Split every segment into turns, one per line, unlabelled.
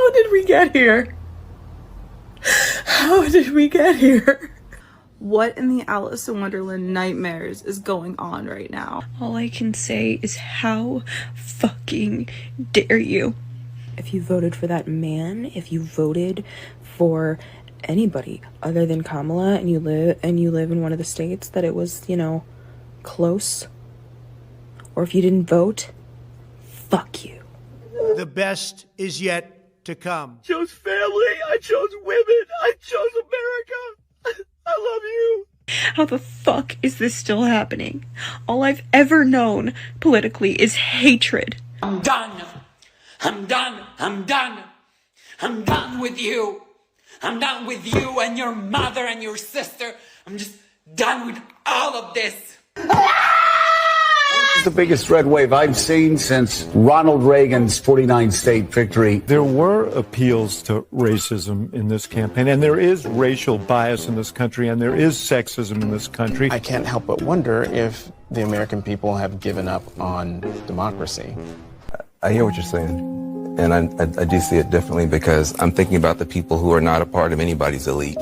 How did we get here? How did we get here? What in the Alice in Wonderland nightmares is going on right now?
All I can say is how fucking dare you?
If you voted for that man, if you voted for anybody other than Kamala and you live in one of the states that it was, close, or if you didn't vote, fuck you.
The best is yet to come.
I chose family. I chose women. I chose America. I love you.
How the fuck is this still happening? All I've ever known politically is hatred.
I'm done. I'm done. I'm done. I'm done with you. I'm done with you and your mother and your sister. I'm just done with all of this.
It's the biggest red wave I've seen since Ronald Reagan's 49-state victory.
There were appeals to racism in this campaign, and there is racial bias in this country, and there is sexism in this country.
I can't help but wonder if the American people have given up on democracy.
I hear what you're saying, and I do see it differently because I'm thinking about the people who are not a part of anybody's elite,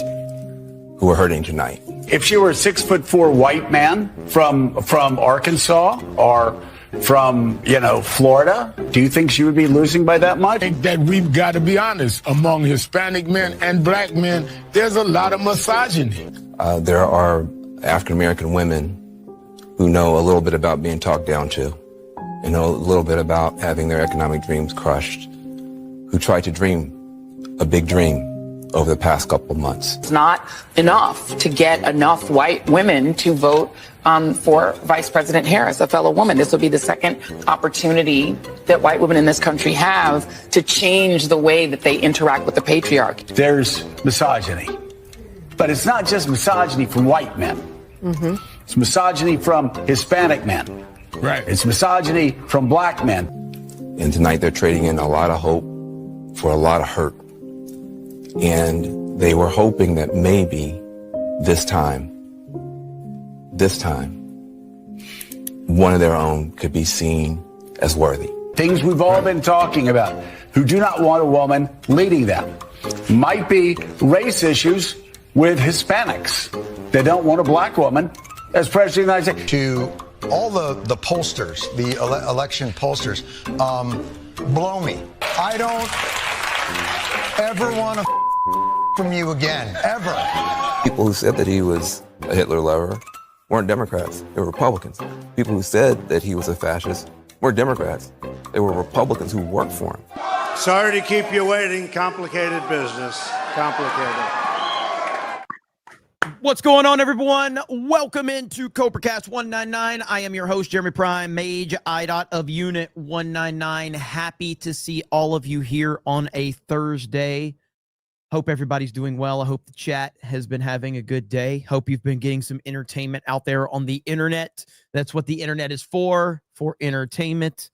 who are hurting tonight.
If she were a 6'4" white man from Arkansas or from, Florida, do you think she would be losing by that much?
I think that we've got to be honest. Among Hispanic men and black men, there's a lot of misogyny.
There are African-American women who know a little bit about being talked down to, and know a little bit about having their economic dreams crushed, who try to dream a big dream over the past couple of months.
It's not enough to get enough white women to vote for Vice President Harris, a fellow woman. This will be the second opportunity that white women in this country have to change the way that they interact with the patriarchy.
There's misogyny. But it's not just misogyny from white men. Mm-hmm. It's misogyny from Hispanic men.
Right.
It's misogyny from black men.
And tonight they're trading in a lot of hope for a lot of hurt. And they were hoping that maybe this time, one of their own could be seen as worthy.
Things we've all been talking about, who do not want a woman leading them. Might be race issues with Hispanics. They don't want a black woman as president of the United States.
To all the pollsters, the election pollsters, blow me. I don't ever want to from you again, ever.
People who said that he was a Hitler lover weren't Democrats, they were Republicans. People who said that he was a fascist weren't Democrats, they were Republicans who worked for him.
Sorry to keep you waiting. Complicated business. Complicated.
What's going on, everyone? Welcome into CobraCast 199. I am your host, Jeremy Prime, Mage IDOT of Unit 199. Happy to see all of you here on a Thursday. Hope everybody's doing well. I hope the chat has been having a good day. Hope you've been getting some entertainment out there on the internet. That's what the internet is for entertainment.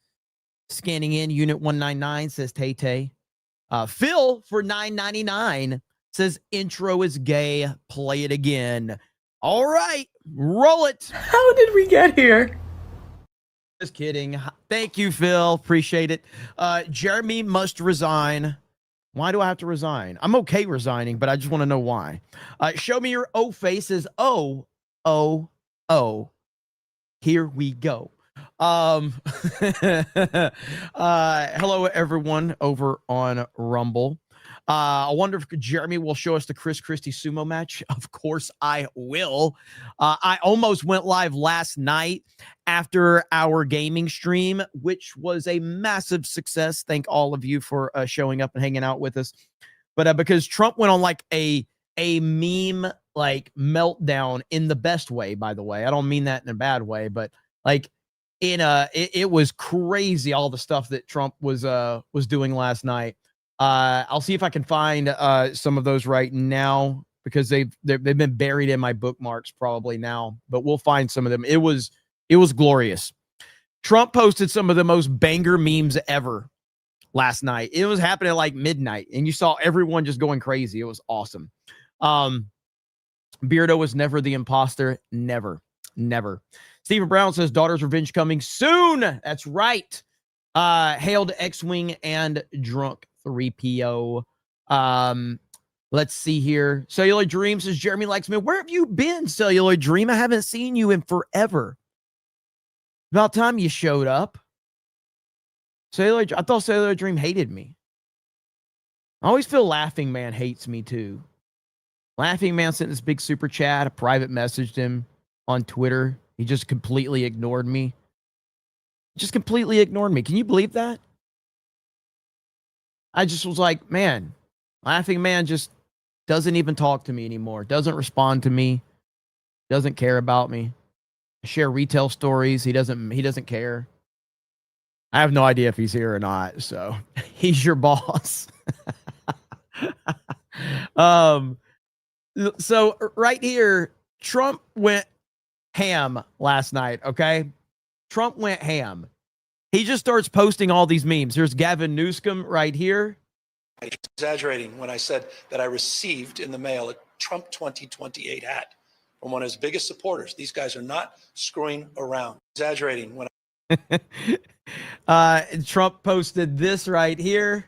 Scanning in, Unit 199 says Tay-Tay. Phil for $9.99 says intro is gay. Play it again. All right, roll it.
How did we get here?
Just kidding. Thank you, Phil. Appreciate it. Jeremy must resign. Why do I have to resign? I'm okay resigning, but I just want to know why. Show me your O faces. Oh. Here we go. Hello, everyone over on Rumble. I wonder if Jeremy will show us the Chris Christie sumo match. Of course I will. I almost went live last night after our gaming stream, which was a massive success. Thank all of you for showing up and hanging out with us. But because Trump went on like a meme like meltdown in the best way, by the way. I don't mean that in a bad way, but like it was crazy all the stuff that Trump was doing last night. I'll see if I can find some of those right now because they've been buried in my bookmarks probably now, but we'll find some of them. It was glorious. Trump posted some of the most banger memes ever last night. It was happening at like midnight and you saw everyone just going crazy. It was awesome. Beardo was never the imposter. Never. Stephen Brown says daughter's revenge coming soon. That's right. Hail to X-Wing and Drunk. 3PO. Let's see here. Celluloid Dream says, Jeremy likes me. Where have you been, Celluloid Dream? I haven't seen you in forever. About time you showed up. I thought Celluloid Dream hated me. I always feel Laughing Man hates me too. Laughing Man sent this big super chat. I private messaged him on Twitter. He just completely ignored me. Just completely ignored me. Can you believe that? I just was like, man, Laughing Man just doesn't even talk to me anymore. Doesn't respond to me. Doesn't care about me. I share retail stories. He doesn't care. I have no idea if he's here or not. So he's your boss. So right here, Trump went ham last night. Okay. Trump went ham. He just starts posting all these memes. Here's Gavin Newsom right here.
I'm exaggerating when I said that I received in the mail a Trump 2028 hat from one of his biggest supporters. These guys are not screwing around. Exaggerating when
Trump posted this right here.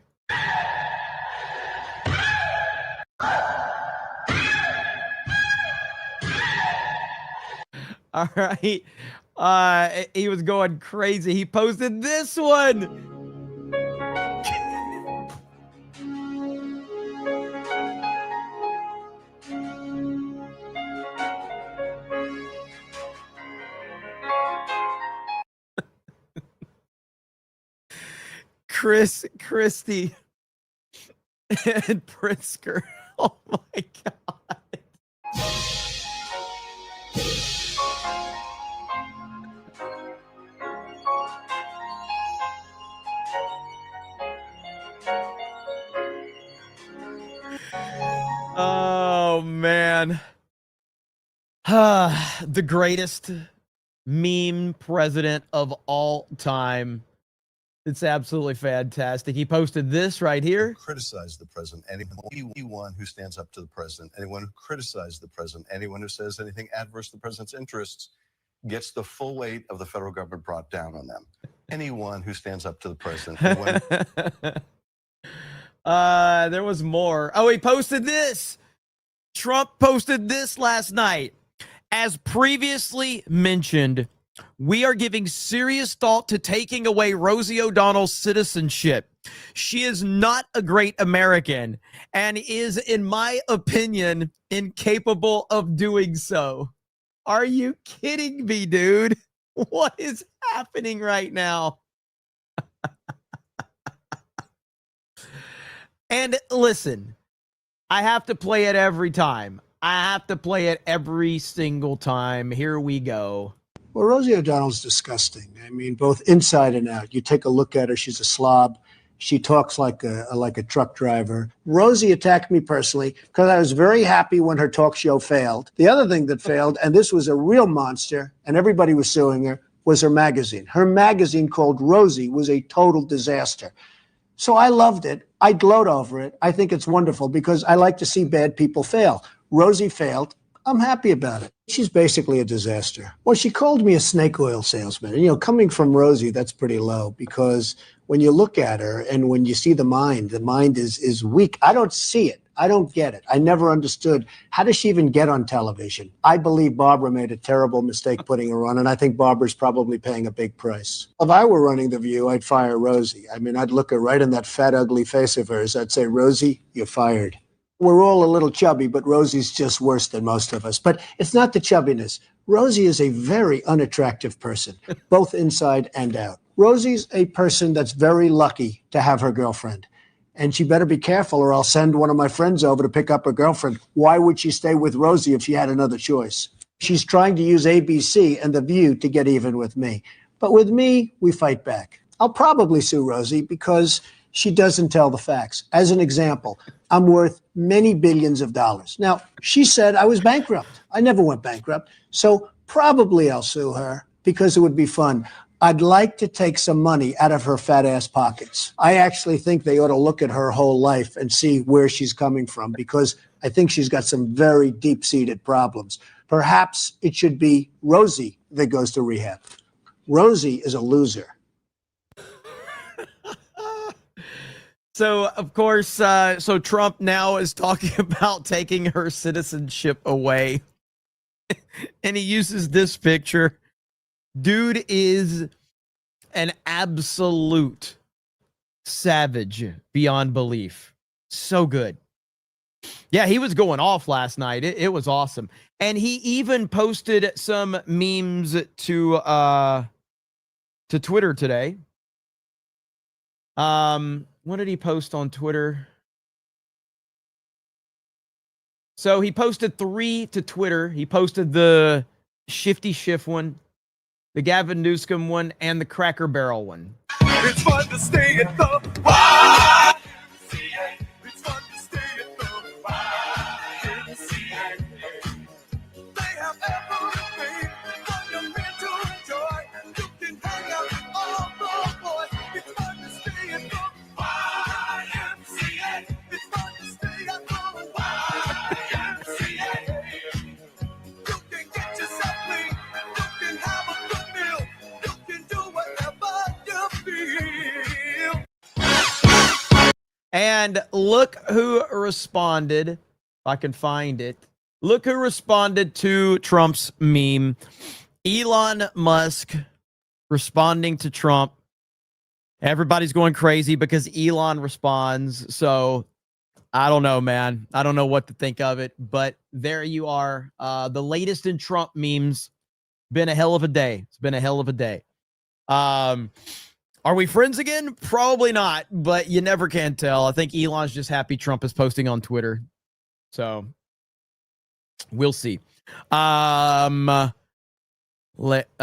All right. He was going crazy. He posted this one. Chris Christie and Pritzker. Oh my God. Oh man. The greatest meme president of all time. It's absolutely fantastic. He posted this right here.
Criticize the president. Anyone who stands up to the president, anyone who criticizes the president, anyone who says anything adverse to the president's interests gets the full weight of the federal government brought down on them. Anyone who stands up to the president.
There was more. Oh, he posted this. Trump posted this last night. As previously mentioned, we are giving serious thought to taking away Rosie O'Donnell's citizenship. She is not a great American and is, in my opinion, incapable of doing so. Are you kidding me, dude? What is happening right now? And listen, I have to play it every time. I have to play it every single time. Here we go.
Well, Rosie O'Donnell's disgusting. I mean, both inside and out. You take a look at her, she's a slob. She talks like a truck driver. Rosie attacked me personally because I was very happy when her talk show failed. The other thing that failed, and this was a real monster, and everybody was suing her, was her magazine. Her magazine called Rosie was a total disaster. So I loved it. I gloat over it. I think it's wonderful because I like to see bad people fail. Rosie failed. I'm happy about it. She's basically a disaster. Well, she called me a snake oil salesman. And, you know, coming from Rosie, that's pretty low because when you look at her and when you see the mind is weak. I don't see it. I don't get it. I never understood. How does she even get on television? I believe Barbara made a terrible mistake putting her on, and I think Barbara's probably paying a big price. If I were running The View, I'd fire Rosie. I mean, I'd look her right in that fat, ugly face of hers. I'd say, Rosie, you're fired. We're all a little chubby, but Rosie's just worse than most of us. But it's not the chubbiness. Rosie is a very unattractive person, both inside and out. Rosie's a person that's very lucky to have her girlfriend. And she better be careful or I'll send one of my friends over to pick up her girlfriend. Why would she stay with Rosie if she had another choice? She's trying to use ABC and The View to get even with me. But with me, we fight back. I'll probably sue Rosie because she doesn't tell the facts. As an example, I'm worth many billions of dollars. Now, she said I was bankrupt. I never went bankrupt. So probably I'll sue her because it would be fun. I'd like to take some money out of her fat ass pockets. I actually think they ought to look at her whole life and see where she's coming from because I think she's got some very deep-seated problems. Perhaps it should be Rosie that goes to rehab. Rosie is a loser.
So, of course, so Trump now is talking about taking her citizenship away. And he uses this picture. Dude is an absolute savage beyond belief. So good. Yeah, he was going off last night. It was awesome. And he even posted some memes to Twitter today. What did he post on Twitter? So he posted 3 to Twitter. He posted the Shifty Schiff one, the Gavin Newsom one, and the Cracker Barrel one.
It's fun to stay at the YMCA. It's fun to stay at the YMCA. They have everything for your mental joy. You can hang out with all the boys. It's fun to stay at the YMCA. It's fun to stay at the YMCA. You can get yourself clean. You can have a good meal. You can do whatever you feel.
And look who responded. If I can find it. Look who responded to Trump's meme. Elon Musk responding to Trump. Everybody's going crazy because Elon responds. So I don't know, man. I don't know what to think of it. But there you are. The latest in Trump memes. Been a hell of a day. It's been a hell of a day. Are we friends again? Probably not, but you never can tell. I think Elon's just happy Trump is posting on Twitter. So we'll see.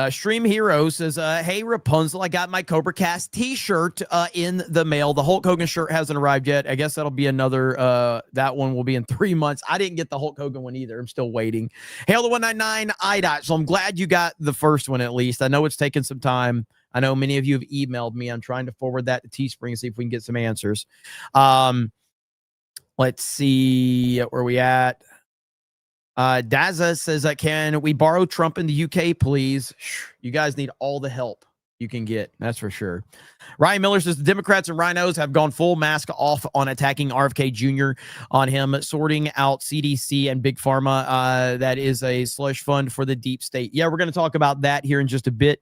Stream Hero says, hey, Rapunzel, I got my CobraCast t-shirt in the mail. The Hulk Hogan shirt hasn't arrived yet. I guess that'll be another, that one will be in 3 months. I didn't get the Hulk Hogan one either. I'm still waiting. Hail the 199 IDOT. So I'm glad you got the first one at least. I know it's taken some time. I know many of you have emailed me. I'm trying to forward that to Teespring and see if we can get some answers. Let's see where we at. Daza says, can we borrow Trump in the UK, please? You guys need all the help you can get. That's for sure. Ryan Miller says the Democrats and rhinos have gone full mask off on attacking RFK Jr. on him, sorting out CDC and Big Pharma. That is a slush fund for the deep state. Yeah, we're going to talk about that here in just a bit.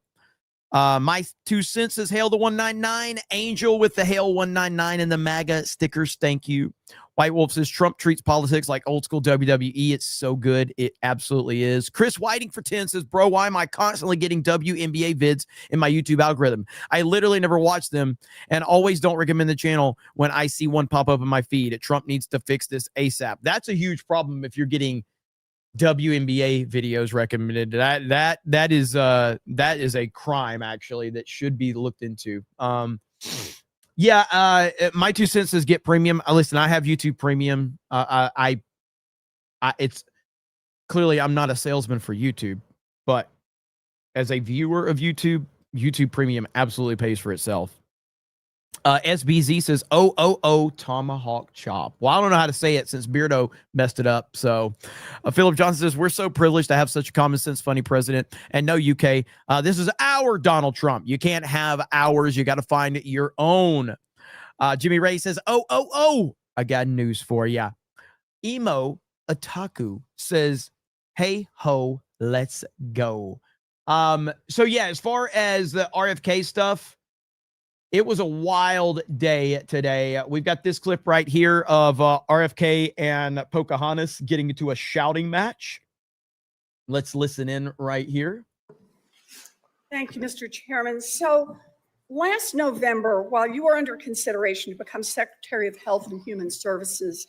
My 2 cents is Hail the 199. Angel with the Hail 199 and the MAGA stickers. Thank you. White Wolf says Trump treats politics like old school WWE. It's so good. It absolutely is. Chris Whiting for 10 says, bro, why am I constantly getting WNBA vids in my YouTube algorithm? I literally never watch them and always don't recommend the channel when I see one pop up in my feed. Trump needs to fix this ASAP. That's a huge problem if you're getting WNBA videos recommended. That is a crime actually that should be looked into. My 2 cents is get premium. Listen, I have YouTube Premium. It's clearly I'm not a salesman for YouTube, but as a viewer of YouTube Premium absolutely pays for itself. SBZ says, tomahawk chop. Well, I don't know how to say it since Beardo messed it up. So Philip Johnson says, we're so privileged to have such a common sense, funny president. And no, UK, this is our Donald Trump. You can't have ours. You got to find your own. Jimmy Ray says, I got news for ya. Emo Otaku says, hey ho, let's go. So yeah, as far as the RFK stuff, it was a wild day today. We've got this clip right here of RFK and Pocahontas getting into a shouting match. Let's listen in right here.
Thank you, Mr. Chairman. So last November, while you were under consideration to become Secretary of Health and Human Services,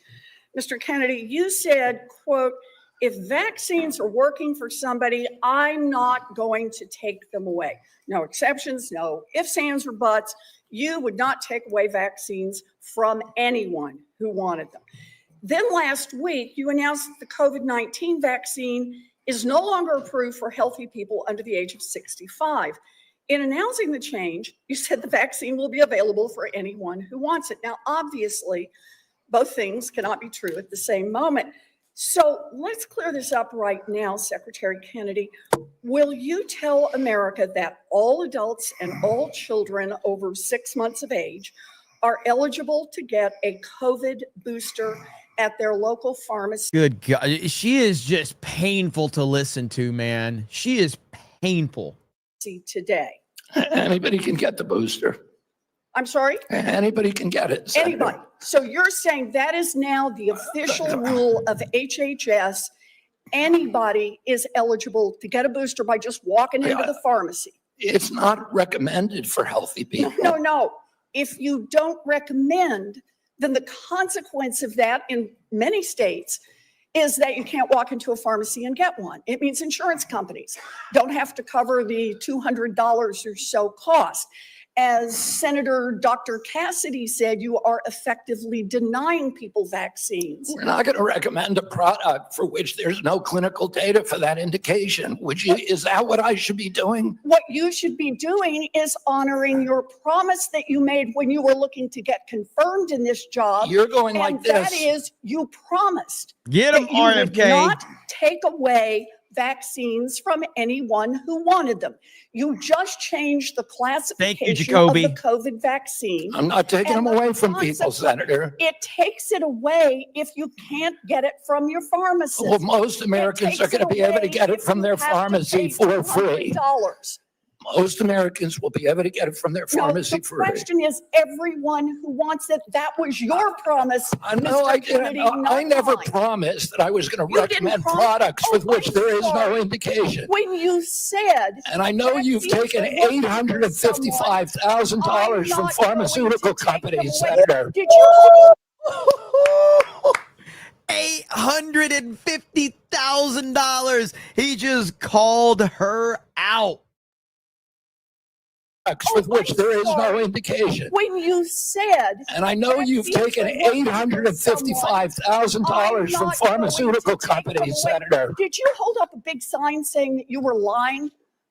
Mr. Kennedy, you said, quote, if vaccines are working for somebody, I'm not going to take them away. No exceptions, no ifs, ands, or buts. You would not take away vaccines from anyone who wanted them. Then last week, you announced that the COVID-19 vaccine is no longer approved for healthy people under the age of 65. In announcing the change, you said the vaccine will be available for anyone who wants it. Now, obviously, both things cannot be true at the same moment. So let's clear this up right now, Secretary Kennedy. Will you tell America that all adults and all children over 6 months of age are eligible to get a COVID booster at their local pharmacy.
Good God. She is just painful to listen to, man. She is painful.
Today.
Anybody can get the booster.
I'm sorry?
Anybody can get it. Senator.
Anybody. So you're saying that is now the official rule of HHS. Anybody is eligible to get a booster by just walking into the pharmacy.
It's not recommended for healthy people.
No. If you don't recommend, then the consequence of that in many states is that you can't walk into a pharmacy and get one. It means insurance companies don't have to cover the $200 or so cost. As Senator Dr. Cassidy said, you are effectively denying people vaccines.
We're not going to recommend a product for which there's no clinical data for that indication. Is that what I should be doing?
What you should be doing is honoring your promise that you made when you were looking to get confirmed in this job.
You're going
and
like this.
That is, you promised
Get him,
that you would
RFK.
not take away vaccines from anyone who wanted them. You just changed the classification of the COVID vaccine.
I'm not taking them away from people, Senator.
It takes it away if you can't get it from your pharmacist.
Well, most Americans are going to be able to get it from their pharmacy for free. Most Americans will be able to get it from their pharmacy
the
for free.
The question is everyone who wants it. That was your promise.
No, I didn't. I never promised that I was going to recommend products with which there is no indication.
When you said,
and I know you've taken $855,000 from pharmaceutical companies, Senator.
Did you?
$850,000. He just called her out.
With which there is no indication.
When you said,
and I know you've taken $855,000 from pharmaceutical companies, Senator.
Did you hold up a big sign saying that you were lying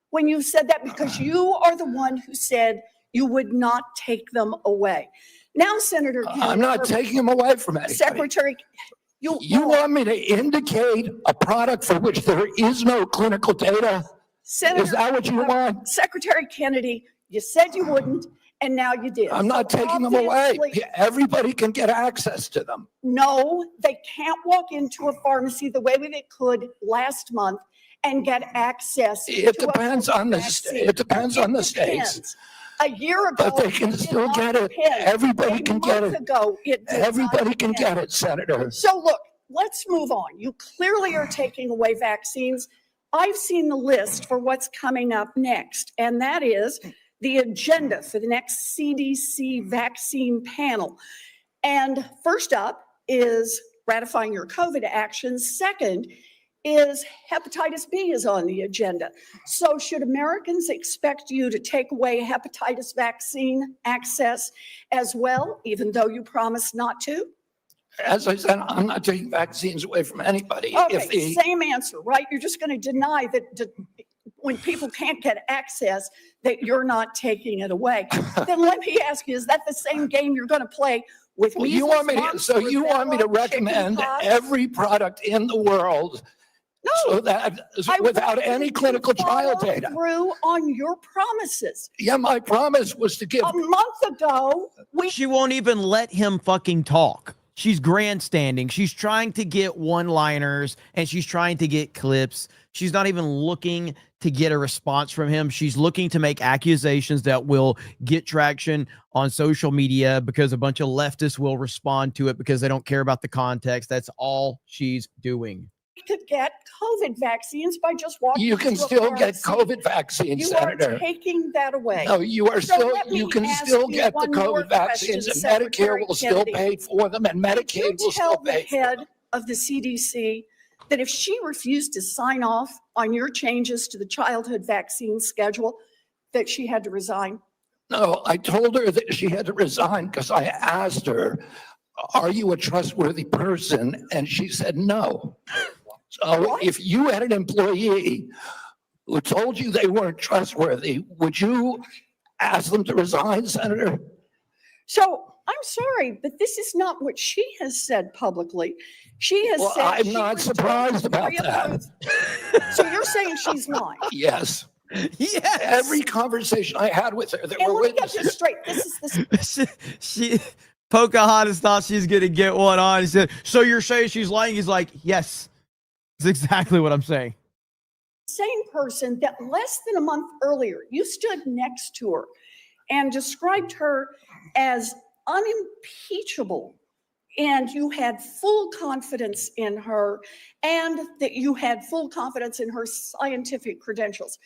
when you said that? Because you are the one who said you would not take them away. Now, Senator Kennedy,
I'm not taking them away from anybody.
Secretary, you
want me to indicate a product for which there is no clinical data?
Senator,
is that what you want?
Secretary Kennedy, you said you wouldn't, and now you did.
I'm not taking them away. Everybody can get access to them.
No, they can't walk into a pharmacy the way they could last month and get access.
It depends on the state. It depends on the states.
A year ago,
but they can still get it. Everybody can get it. Everybody can get it, Senator.
So look, let's move on. You clearly are taking away vaccines. I've seen the list for what's coming up next, and that is the agenda for the next CDC vaccine panel. And first up is ratifying your COVID actions. Second is hepatitis B is on the agenda. So should Americans expect you to take away hepatitis vaccine access as well, even though you promised not to?
As I said, I'm not taking vaccines away from anybody.
Okay, same answer, right? You're just going to deny that when people can't get access, that you're not taking it away. Then let me ask you, is that the same game you're going to play with me?
You want me to recommend every product in the world so that without any clinical trial data?
Through on your promises.
Yeah, my promise was to give.
A month ago,
she won't even let him fucking talk. She's grandstanding. She's trying to get one-liners and she's trying to get clips. She's not even looking to get a response from him. She's looking to make accusations that will get traction on social media because a bunch of leftists will respond to it because they don't care about the context. That's all she's doing.
You could get COVID vaccines by just walking.
You can still get COVID vaccines, Senator.
You are taking that away.
No, you are still. You can still get the COVID vaccines, and Medicare will still pay for them, and Medicaid will still pay.
Tell the head of the CDC that if she refused to sign off on your changes to the childhood vaccine schedule, that she had to resign.
No, I told her that she had to resign because I asked her, "Are you a trustworthy person?" And she said no. So if you had an employee who told you they weren't trustworthy, would you ask them to resign, Senator?
So I'm sorry, but this is not what she has said publicly. She has said.
I'm not surprised about that.
So you're saying she's lying?
Yes.
Yes.
Every conversation I had with her, there
And
were
let me get
witnesses.
this straight. This is this.
she Pocahontas thought she's gonna get one on. He said, "So you're saying she's lying?" He's like, "Yes, that's exactly what I'm saying."
Same person that less than a month earlier you stood next to her and described her as unimpeachable, and you had full confidence in her, and that you had full confidence in her scientific credentials.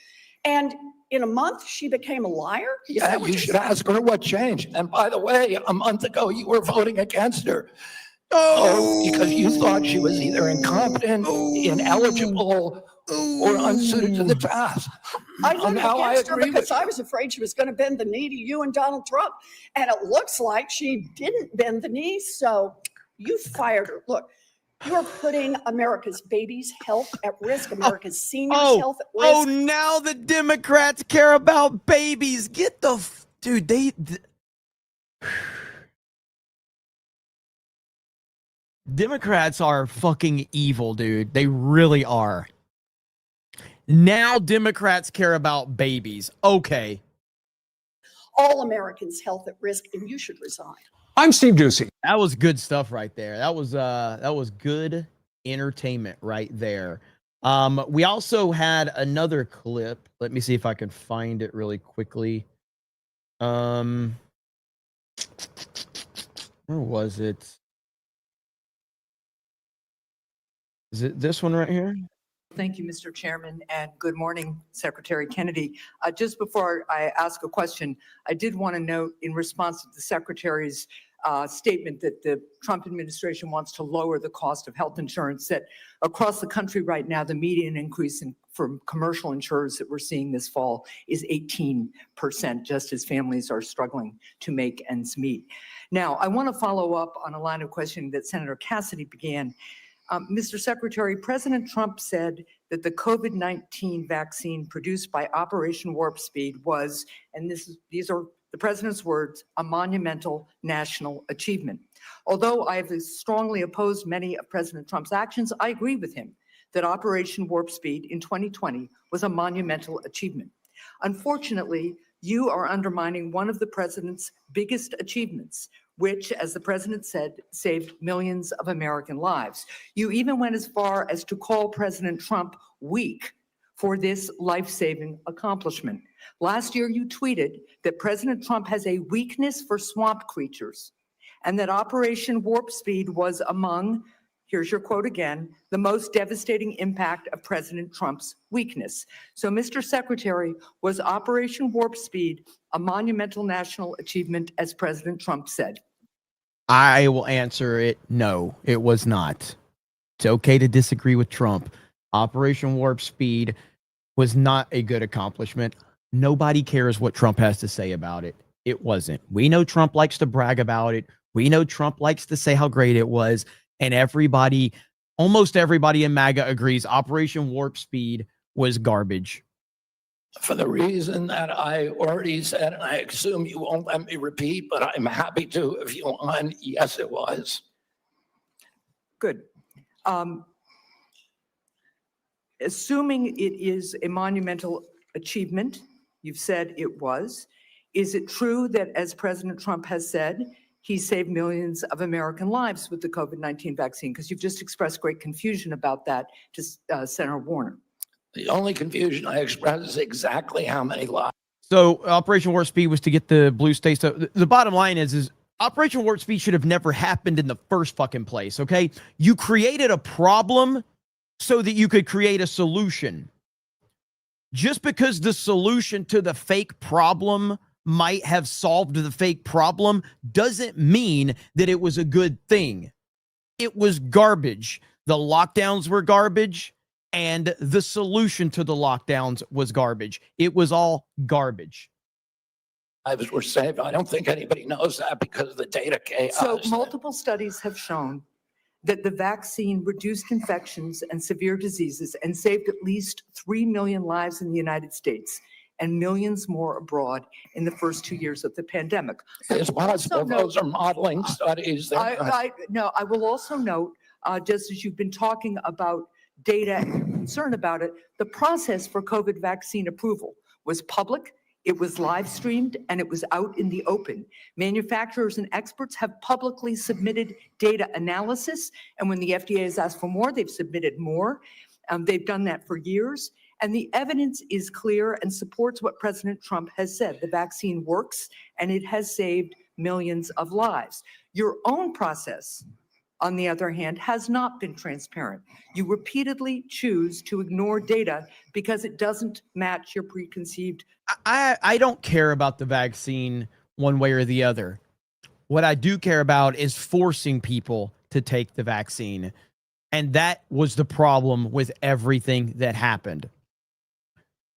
And in a month, she became a liar? Is
Yeah,
that what
you
you're
should
saying?
ask her what changed. And by the way, a month ago, you were voting against her. Because you thought she was either incompetent, ineligible, or unsuited to the task.
I voted
Now I
against her
agree
because
with
I was afraid she was going to bend the knee to you and Donald Trump. And it looks like she didn't bend the knee, so you fired her. Look, you're putting America's babies' health at risk, America's seniors' health at risk.
Oh, now the Democrats care about babies. Get the dude. Democrats are fucking evil, dude. They really are. Now Democrats care about babies. Okay.
All Americans' health at risk, and you should resign.
I'm Steve Ducey. That was good stuff right there. That was good entertainment right there. We also had another clip. Let me see if I can find it really quickly. Where was it? Is it this one right here?
Thank you, Mr. Chairman, and good morning, Secretary Kennedy. Just before I ask a question, I did want to note in response to the Secretary's statement that the Trump administration wants to lower the cost of health insurance, that across the country right now, the median increase from commercial insurers that we're seeing this fall is 18%, just as families are struggling to make ends meet. Now, I want to follow up on a line of questioning that Senator Cassidy began. Mr. Secretary, President Trump said that the COVID-19 vaccine produced by Operation Warp Speed was, and these are the president's words, a monumental national achievement. Although I have strongly opposed many of President Trump's actions, I agree with him that Operation Warp Speed in 2020 was a monumental achievement. Unfortunately, you are undermining one of the president's biggest achievements, which, as the president said, saved millions of American lives. You even went as far as to call President Trump weak for this life-saving accomplishment. Last year, you tweeted that President Trump has a weakness for swamp creatures and that Operation Warp Speed was among, here's your quote again, the most devastating impact of President Trump's weakness. So, Mr. Secretary, was Operation Warp Speed a monumental national achievement, as President Trump said?
I will answer it. No, it was not. It's okay to disagree with Trump. Operation Warp Speed was not a good accomplishment. Nobody cares what Trump has to say about it. It wasn't. We know Trump likes to brag about it. We know Trump likes to say how great it was. And everybody, almost everybody in MAGA agrees Operation Warp Speed was garbage.
For the reason that I already said, and I assume you won't let me repeat, but I'm happy to if you want. Yes, it was.
Good. Assuming it is a monumental achievement, you've said it was, is it true that, as President Trump has said, he saved millions of American lives with the COVID-19 vaccine? Because you've just expressed great confusion about that to Senator Warner.
The only confusion I expressed is exactly how many lives.
So Operation Warp Speed was to get the blue states to, the bottom line is Operation Warp Speed should have never happened in the first fucking place, okay? You created a problem so that you could create a solution. Just because the solution to the fake problem might have solved the fake problem doesn't mean that it was a good thing. It was garbage. The lockdowns were garbage, and the solution to the lockdowns was garbage. It was all garbage.
Lives were saved. I don't think anybody knows that because of the data chaos.
So multiple studies have shown that the vaccine reduced infections and severe diseases and saved at least 3 million lives in the United States and millions more abroad in the first 2 years of the pandemic.
It's possible those are modeling studies.
I will also note, just as you've been talking about data and concern about it, the process for COVID vaccine approval was public, it was live streamed, and it was out in the open. Manufacturers and experts have publicly submitted data analysis, and when the FDA has asked for more, they've submitted more. They've done that for years, and the evidence is clear and supports what President Trump has said. The vaccine works, and it has saved millions of lives. Your own process, on the other hand, has not been transparent. You repeatedly choose to ignore data because it doesn't match your preconceived.
I don't care about the vaccine one way or the other. What I do care about is forcing people to take the vaccine. And that was the problem with everything that happened.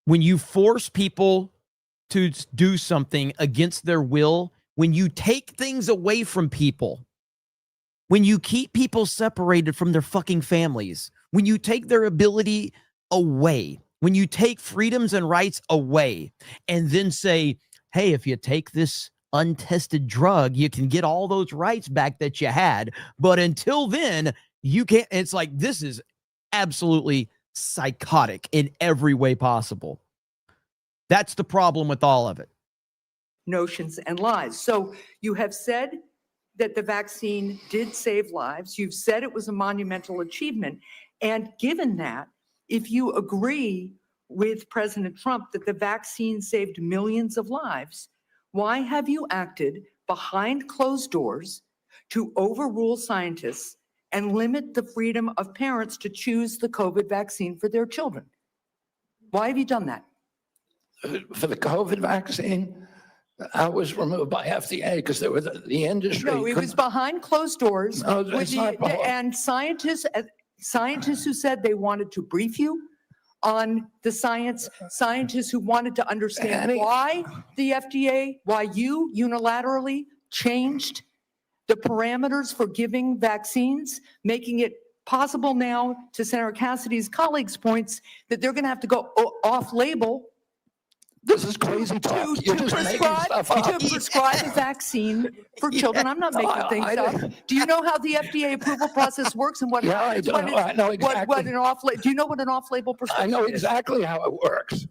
When you force people to do something against their will, when you take things away from people, when you keep people separated from their fucking families, when you take their ability away, when you take freedoms and rights away, and then say, hey, if you take this untested drug, you can get all those rights back that you had. But until then, you can't. It's like, this is absolutely psychotic in every way possible. That's the problem with all of it.
Notions and lies. So you have said that the vaccine did save lives. You've said it was a monumental achievement. And given that, if you agree with President Trump that the vaccine saved millions of lives, why have you acted behind closed doors to overrule scientists and limit the freedom of parents to choose the COVID vaccine for their children? Why have you done that?
For the COVID vaccine, I was removed by FDA because there was the industry.
No, it was behind closed doors.
No,
with
it's not behind.
And scientists who said they wanted to brief you on the science, scientists who wanted to understand why the FDA, why you unilaterally changed the parameters for giving vaccines, making it possible now, to Senator Cassidy's colleagues' points, that they're going to have to go off-label.
This is crazy talk. You're just making stuff up.
To prescribe a vaccine for children. I'm not making things up. Do you know how the FDA approval process works and what?
Yeah, I do. I know exactly.
What an off-label? Do you know what an off-label prescription is?
I know exactly how it works.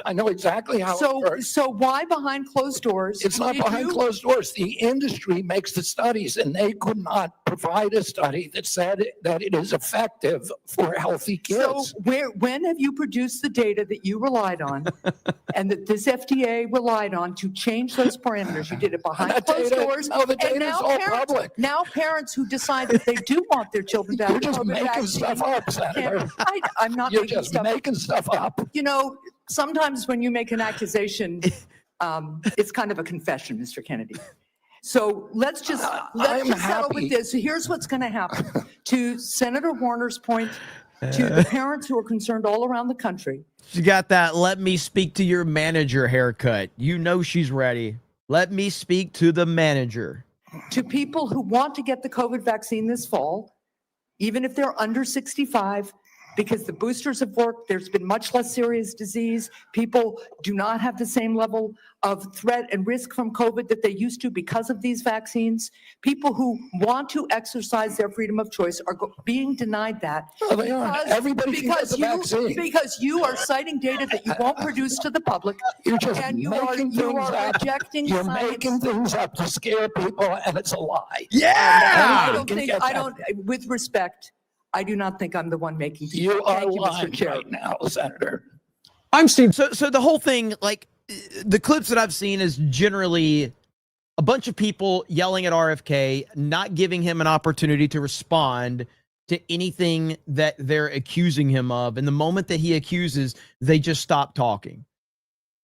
I know exactly how it works.
So why behind closed doors?
It's not behind closed doors. The industry makes the studies, and they could not provide a study that said that it is effective for healthy kids.
So when have you produced the data that you relied on and that this FDA relied on to change those parameters? You did it behind closed doors.
No, the data is all public.
Now parents who decide that they do want their children to have
You're just
COVID
making
vaccine
stuff up, Senator.
I'm not
You're
making
just
stuff
making stuff up.
You know, sometimes when you make an accusation, it's kind of a confession, Mr. Kennedy. So let's just settle with this. So here's what's going to happen. To Senator Warner's point, to the parents who are concerned all around the country.
She got that "let me speak to your manager" haircut. You know she's ready. Let me speak to the manager.
To people who want to get the COVID vaccine this fall, even if they're under 65, because the boosters have worked, there's been much less serious disease. People do not have the same level of threat and risk from COVID that they used to because of these vaccines. People who want to exercise their freedom of choice are being denied that.
Well, they aren't. Everybody can get the vaccine.
Because you are citing data that you won't produce to the public.
You're just
and you
making things up.
rejecting
You're
science.
making things up to scare people, and it's a lie.
Yeah!
With respect, I do not think I'm the one making things.
You are
Thank you,
lying
Mr. Chair.
right now, Senator.
I'm Steve. So the whole thing, like the clips that I've seen, is generally a bunch of people yelling at RFK, not giving him an opportunity to respond to anything that they're accusing him of. And the moment that he accuses, they just stop talking.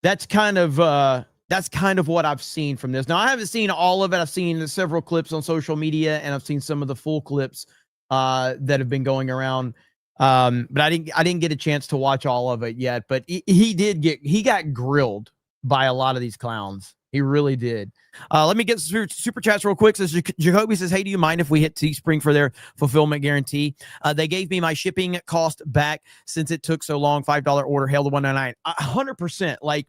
That's kind of what I've seen from this. Now, I haven't seen all of it. I've seen several clips on social media, and I've seen some of the full clips that have been going around. But I didn't get a chance to watch all of it yet, but he got grilled by a lot of these clowns. He really did. Let me get super chats real quick. Says Jacoby says, hey, do you mind if we hit Teespring for their fulfillment guarantee? They gave me my shipping cost back since it took so long. $5 order, hail to 199. 100%. Like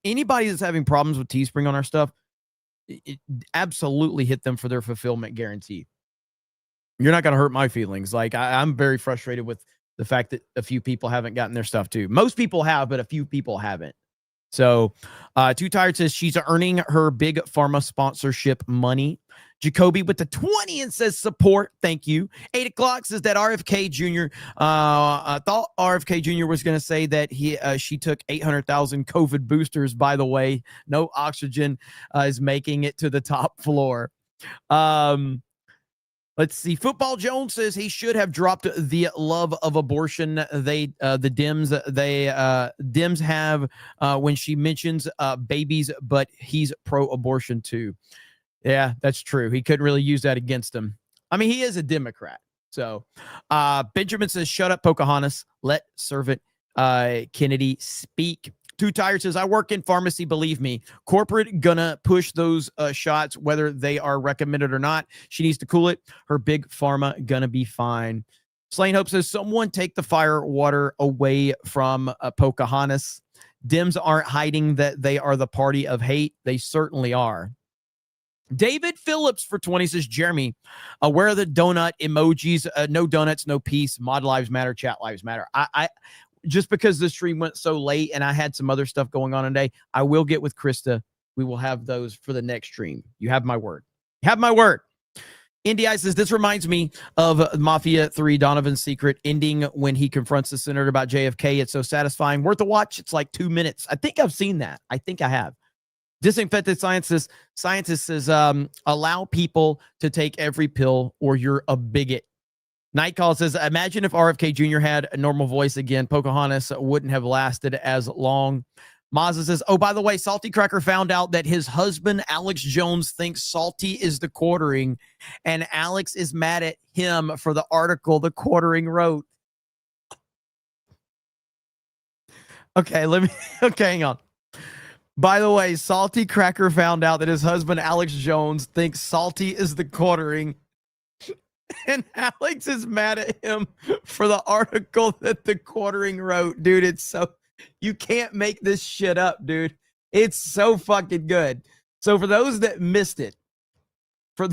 anybody that's having problems with Teespring on our stuff, absolutely hit them for their fulfillment guarantee. You're not going to hurt my feelings. Like I'm very frustrated with The fact that a few people haven't gotten their stuff too. Most people have, but a few people haven't. So Too Tired says she's earning her big pharma sponsorship money. Jacoby with the 20 and says support. Thank you. 8 o'clock says that RFK Jr. I thought RFK Jr. was going to say that she took 800,000 COVID boosters. By the way, no oxygen is making it to the top floor. Let's see. Football Jones says he should have dropped the love of abortion. The Dems have when she mentions babies, but he's pro-abortion too. Yeah, that's true. He couldn't really use that against him. I mean, he is a Democrat. So Benjamin says, shut up, Pocahontas. Let Servant Kennedy speak. Too Tired says, I work in pharmacy, believe me. Corporate gonna push those shots, whether they are recommended or not. She needs to cool it. Her big pharma gonna be fine. Slain Hope says, someone take the fire water away from Pocahontas. Dems aren't hiding that they are the party of hate. They certainly are. David Phillips for 20 says, Jeremy, where are the donut emojis? No donuts, no peace. Mod lives matter, chat lives matter. I just because the stream went so late and I had some other stuff going on today, I will get with Krista. We will have those for the next stream. You have my word. You have my word. NDI says, this reminds me of Mafia 3 Donovan's Secret ending when he confronts the senator about JFK. It's so satisfying. Worth a watch. It's like 2 minutes. I think I've seen that. I think I have. Disinfected scientist says, allow people to take every pill or you're a bigot. Nightcall says, imagine if RFK Jr. had a normal voice again. Pocahontas wouldn't have lasted as long. Mazza says, oh, by the way, Salty Cracker found out that his husband, Alex Jones, thinks Salty is the quartering, and Alex is mad at him for the article the quartering wrote. Okay, hang on. By the way, Salty Cracker found out that his husband, Alex Jones, thinks Salty is the quartering, and Alex is mad at him for the article that the quartering wrote. Dude, it's so... You can't make this shit up, dude. It's so fucking good. So for those that missed it, for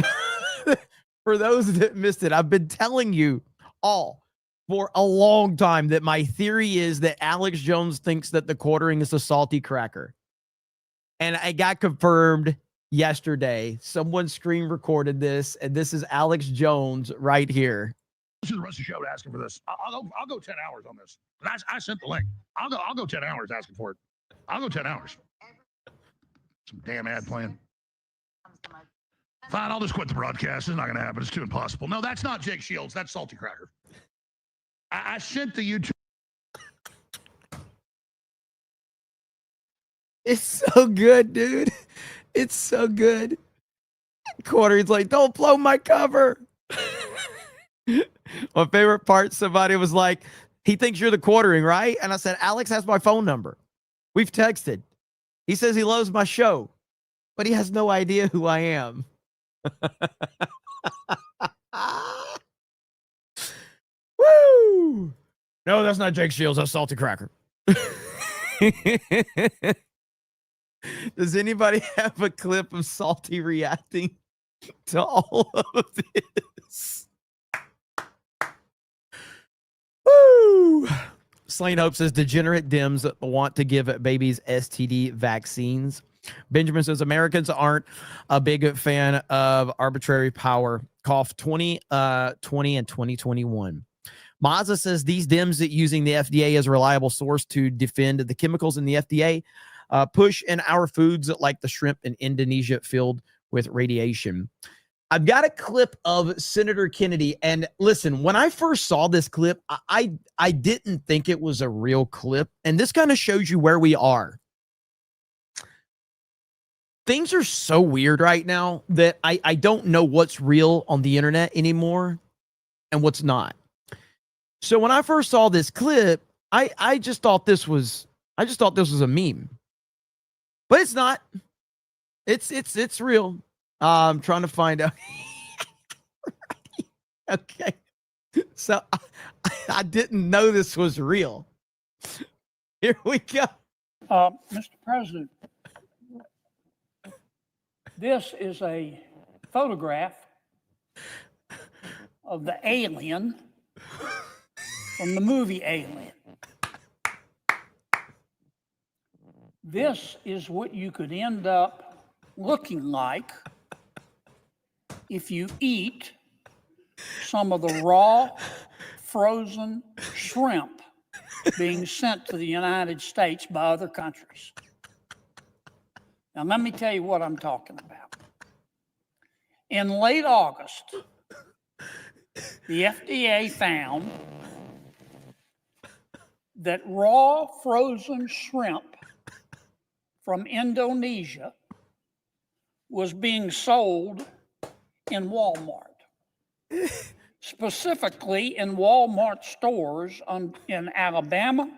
those that missed it, I've been telling you all for a long time that my theory is that Alex Jones thinks that the quartering is a Salty Cracker. And I got confirmed yesterday. Someone screen recorded this, and this is Alex Jones right here.
This is the rest of the show asking for this. I'll go 10 hours on this. I sent the link. I'll go 10 hours asking for it. I'll go 10 hours. Some damn ad playing. Fine, I'll just quit the broadcast. It's not going to happen. It's too impossible. No, that's not Jake Shields. That's Salty Cracker. I sent the YouTube.
It's so good, dude. It's so good. Quartering's like, don't blow my cover. My favorite part, somebody was like, he thinks you're the quartering, right? And I said, Alex has my phone number. We've texted. He says he loves my show, but he has no idea who I am. Woo! No, that's not Jake Shields. That's Salty Cracker. Does anybody have a clip of Salty reacting to all of this? Woo! Slain Hope says degenerate Dems want to give babies STD vaccines. Benjamin says Americans aren't a big fan of arbitrary power. Cough 2020 and 2021. Mazza says these Dems that using the FDA as a reliable source to defend the chemicals in the FDA push in our foods like the shrimp in Indonesia filled with radiation. I've got a clip of Senator Kennedy. And listen, when I first saw this clip, I didn't think it was a real clip. And this kind of shows you where we are. Things are so weird right now that I don't know what's real on the internet anymore and what's not. So when I first saw this clip, I just thought this was a meme. But it's not. It's real. I'm trying to find out. Okay. So I didn't know this was real. Here we go.
Mr. President, this is a photograph of the alien from the movie Alien. This is what you could end up looking like if you eat some of the raw, frozen shrimp being sent to the United States by other countries. Now, let me tell you what I'm talking about. In late August, the FDA found that raw frozen shrimp from Indonesia was being sold in Walmart, specifically in Walmart stores in Alabama,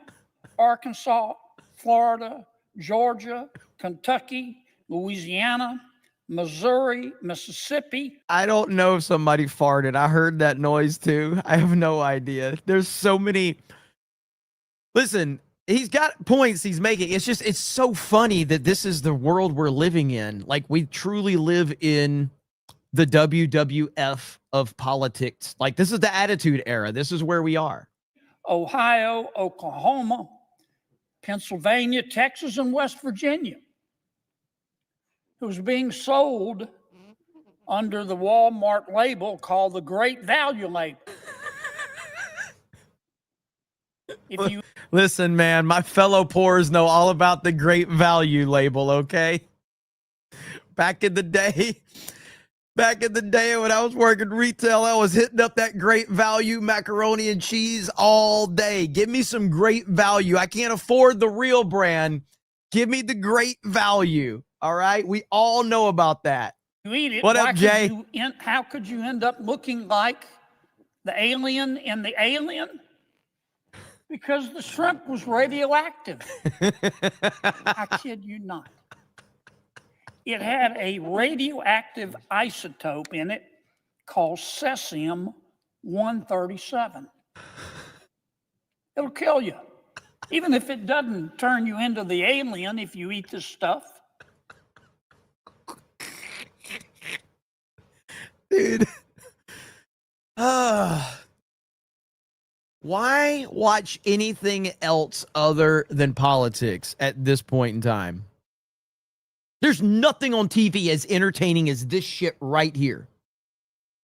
Arkansas, Florida, Georgia, Kentucky, Louisiana, Missouri, Mississippi.
I don't know if somebody farted. I heard that noise too. I have no idea. There's so many. Listen, he's got points he's making. It's so funny that this is the world we're living in. Like, we truly live in the WWF of politics. Like, this is the attitude era. This is where we are.
Ohio, Oklahoma, Pennsylvania, Texas, and West Virginia. It was being sold under the Walmart label called the Great Value label. If you
Listen, man, my fellow poors know all about the Great Value label, okay? Back in the day when I was working retail, I was hitting up that Great Value macaroni and cheese all day. Give me some Great Value. I can't afford the real brand. Give me the Great Value. All right? We all know about that.
You eat it.
What up, Jay?
How could you end up looking like the alien in the Alien? Because the shrimp was radioactive. I kid you not. It had a radioactive isotope in it called cesium-137. It'll kill you. Even if it doesn't turn you into the alien if you eat this stuff.
Dude. Why watch anything else other than politics at this point in time? There's nothing on TV as entertaining as this shit right here.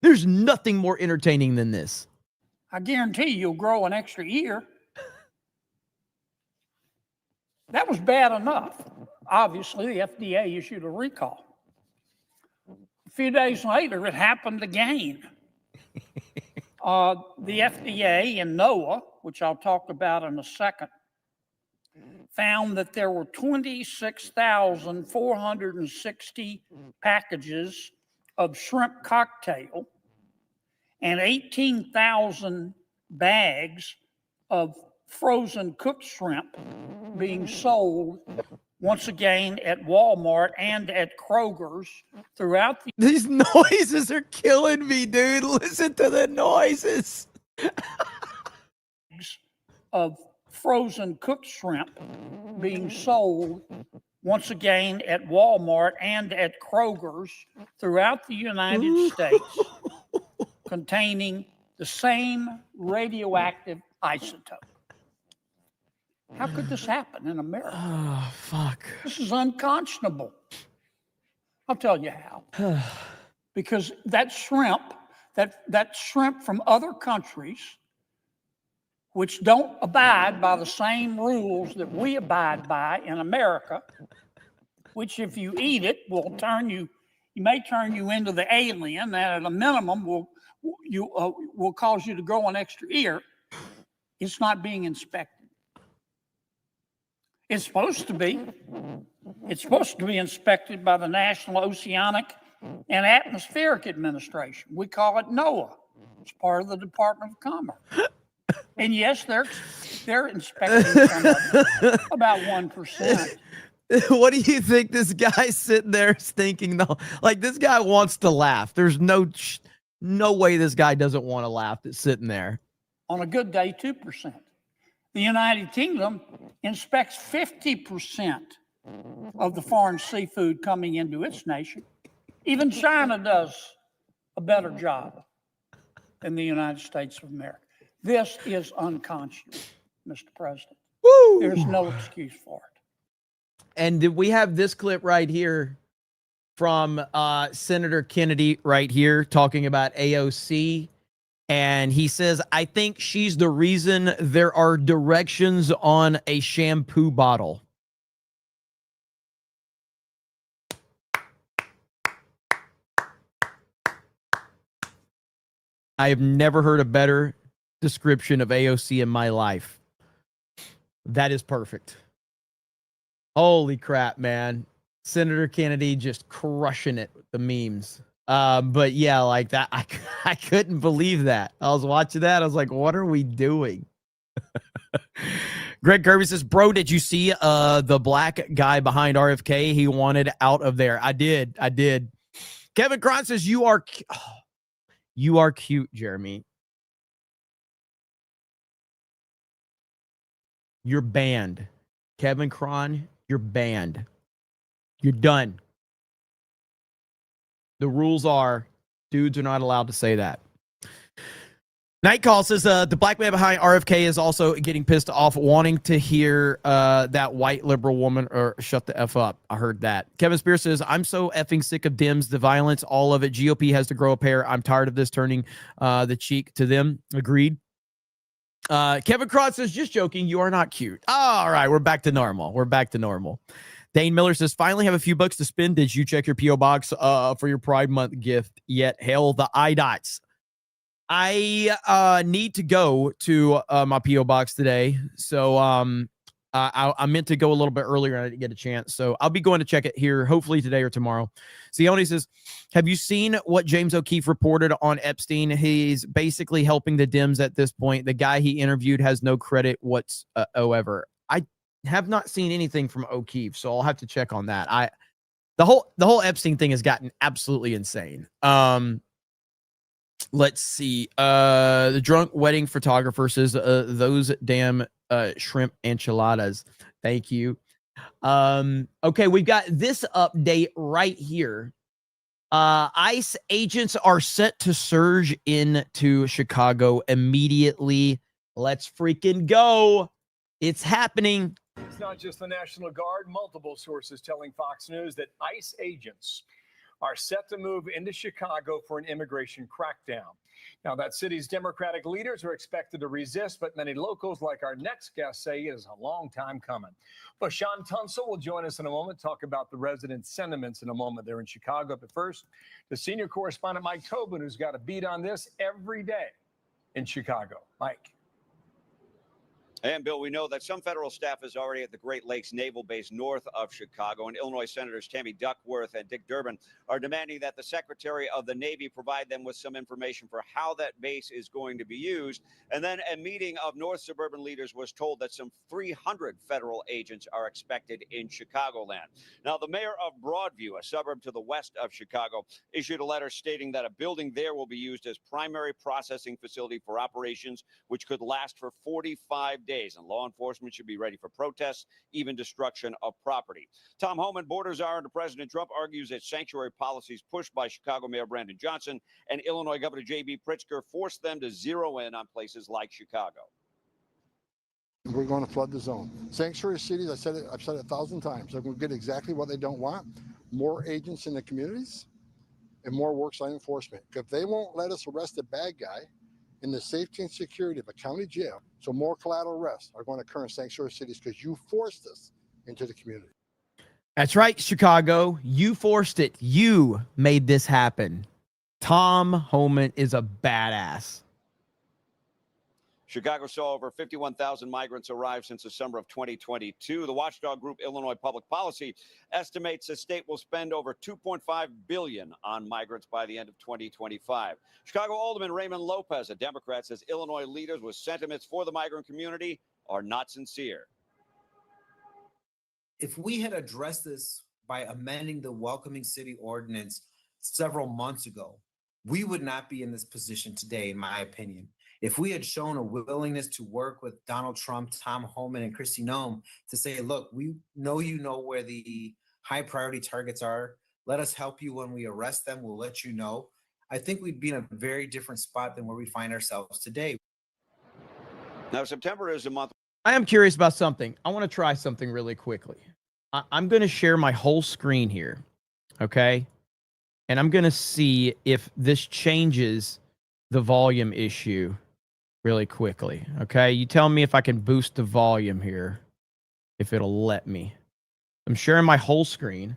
There's nothing more entertaining than this.
I guarantee you'll grow an extra ear. That was bad enough. Obviously, the FDA issued a recall. A few days later, it happened again. The FDA and NOAA, which I'll talk about in a second, found that there were 26,460 packages of shrimp cocktail and 18,000 bags of frozen cooked shrimp being sold once again at Walmart and at Kroger's throughout the...
These noises are killing me, dude. Listen to the noises.
of frozen cooked shrimp being sold once again at Walmart and at Kroger's throughout the United States, containing the same radioactive isotope. How could this happen in America?
Oh, fuck.
This is unconscionable. I'll tell you how. Because that shrimp from other countries, which don't abide by the same rules that we abide by in America, which if you eat it will may turn you into the alien, that at a minimum will cause you to grow an extra ear. It's not being inspected. It's supposed to be. It's supposed to be inspected by the National Oceanic and Atmospheric Administration. We call it NOAA. It's part of the Department of Commerce. And yes, they're inspecting some of it, about 1%.
What do you think this guy's sitting there thinking, though? Like, this guy wants to laugh. There's no way this guy doesn't want to laugh that's sitting there.
On a good day, 2%. The United Kingdom inspects 50% of the foreign seafood coming into its nation. Even China does a better job than the United States of America. This is unconscionable, Mr. President.
Woo!
There's no excuse for it.
And we have this clip right here from Senator Kennedy right here talking about AOC. And he says, I think she's the reason there are directions on a shampoo bottle. I have never heard a better description of AOC in my life. That is perfect. Holy crap, man. Senator Kennedy just crushing it with the memes. But yeah, like that, I couldn't believe that. I was watching that. I was like, what are we doing? Greg Kirby says, bro, did you see the black guy behind RFK? He wanted out of there. I did. Kevin Cron says, you are cute, Jeremy. You're banned. Kevin Cron, you're banned. You're done. The rules are dudes are not allowed to say that. Nightcall says the black man behind RFK is also getting pissed off, wanting to hear that white liberal woman or shut the F up. I heard that. Kevin Spears says, I'm so effing sick of Dems, the violence, all of it. GOP has to grow a pair. I'm tired of this turning the cheek to them. Agreed. Kevin Cron says, just joking. You are not cute. All right. We're back to normal. Dane Miller says, finally have a few bucks to spend. Did you check your P.O. box for your Pride Month gift yet? Hell, the IDOTs. I need to go to my P.O. box today. So I meant to go a little bit earlier and I didn't get a chance. So I'll be going to check it here, hopefully today or tomorrow. Sione says, have you seen what James O'Keefe reported on Epstein? He's basically helping the Dems at this point. The guy he interviewed has no credit whatsoever. I have not seen anything from O'Keefe, so I'll have to check on that. The whole Epstein thing has gotten absolutely insane. Let's see. The drunk wedding photographer says those damn shrimp enchiladas. Thank you. Okay, we've got this update right here. ICE agents are set to surge into Chicago immediately. Let's freaking go. It's happening.
It's not just the National Guard. Multiple sources telling Fox News that ICE agents are set to move into Chicago for an immigration crackdown. Now, that city's Democratic leaders are expected to resist, but many locals, like our next guest, say it is a long time coming. But Sean Tunsil will join us in a moment, talk about the resident sentiments in a moment there in Chicago. But first, the senior correspondent Mike Tobin, who's got a beat on this every day in Chicago. Mike.
And Bill, we know that some federal staff is already at the Great Lakes Naval Base north of Chicago, and Illinois Senators Tammy Duckworth and Dick Durbin are demanding that the Secretary of the Navy provide them with some information for how that base is going to be used. And then a meeting of North Suburban leaders was told that some 300 federal agents are expected in Chicagoland. Now, the mayor of Broadview, a suburb to the west of Chicago, issued a letter stating that a building there will be used as primary processing facility for operations, which could last for 45 days, and law enforcement should be ready for protests, even destruction of property. Tom Homan, border czar under President Trump, argues that sanctuary policies pushed by Chicago Mayor Brandon Johnson and Illinois Governor J.B. Pritzker forced them to zero in on places like Chicago.
We're going to flood the zone. Sanctuary cities, I've said it 1,000 times. They're going to get exactly what they don't want: more agents in the communities and more worksite enforcement. If they won't let us arrest a bad guy in the safety and security of a county jail, so more collateral arrests are going to occur in sanctuary cities because you forced us into the community.
That's right, Chicago. You forced it. You made this happen. Tom Homan is a badass.
Chicago saw over 51,000 migrants arrive since the summer of 2022. The watchdog group Illinois Public Policy estimates the state will spend over $2.5 billion on migrants by the end of 2025. Chicago Alderman Raymond Lopez, a Democrat, says Illinois leaders with sentiments for the migrant community are not sincere.
If we had addressed this by amending the Welcoming City Ordinance several months ago, we would not be in this position today, in my opinion. If we had shown a willingness to work with Donald Trump, Tom Homan, and Kristi Noem to say, look, we know you know where the high priority targets are. Let us help you when we arrest them. We'll let you know. I think we'd be in a very different spot than where we find ourselves today.
Now, September is a month.
I am curious about something. I want to try something really quickly. I'm going to share my whole screen here, okay? And I'm going to see if this changes the volume issue really quickly, okay? You tell me if I can boost the volume here, if it'll let me. I'm sharing my whole screen,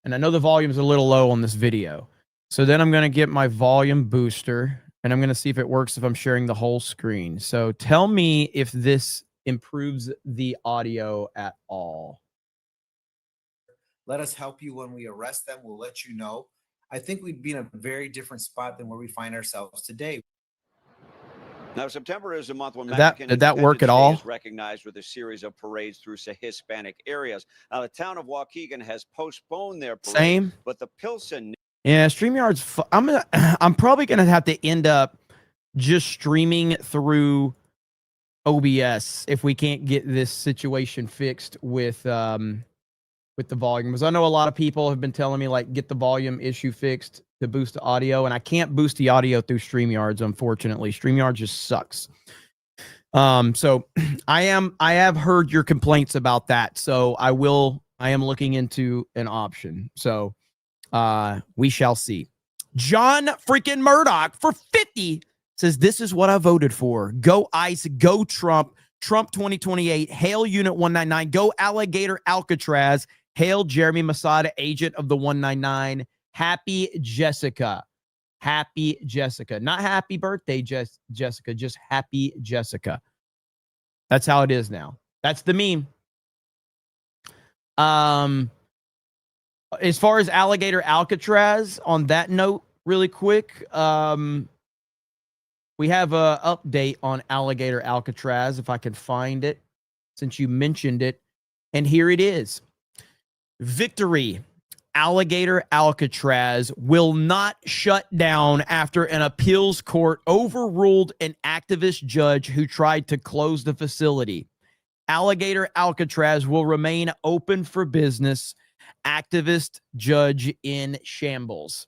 and I know the volume's a little low on this video. So then I'm going to get my volume booster, and I'm going to see if it works if I'm sharing the whole screen. So tell me if this improves the audio at all.
Let us help you when we arrest them. We'll let you know. I think we'd be in a very different spot than where we find ourselves today.
Now, September is a month when
Did that
Mexican
work at
Independence Day
all?
is recognized with a series of parades through Hispanic areas. Now, the town of Waukegan has postponed their parade,
Same.
but the Pilsen.
Yeah, StreamYard's. I'm probably gonna have to end up just streaming through OBS if we can't get this situation fixed with the volume. Because I know a lot of people have been telling me like get the volume issue fixed to boost the audio, and I can't boost the audio through StreamYards. Unfortunately, StreamYard just sucks. So I have heard your complaints about that. So I am looking into an option. So we shall see. John freaking Murdoch for 50 says, this is what I voted for. Go ICE, go Trump, Trump 2028, hail Unit 199, go Alligator Alcatraz, hail Jeremy Masada, agent of the 199. Happy Jessica. Happy Jessica. Not happy birthday, Jessica, just happy Jessica. That's how it is now. That's the meme. As far as Alligator Alcatraz, on that note, really quick, we have an update on Alligator Alcatraz, if I can find it, since you mentioned it. And here it is. Victory. Alligator Alcatraz will not shut down after an appeals court overruled an activist judge who tried to close the facility. Alligator Alcatraz will remain open for business. Activist judge in shambles.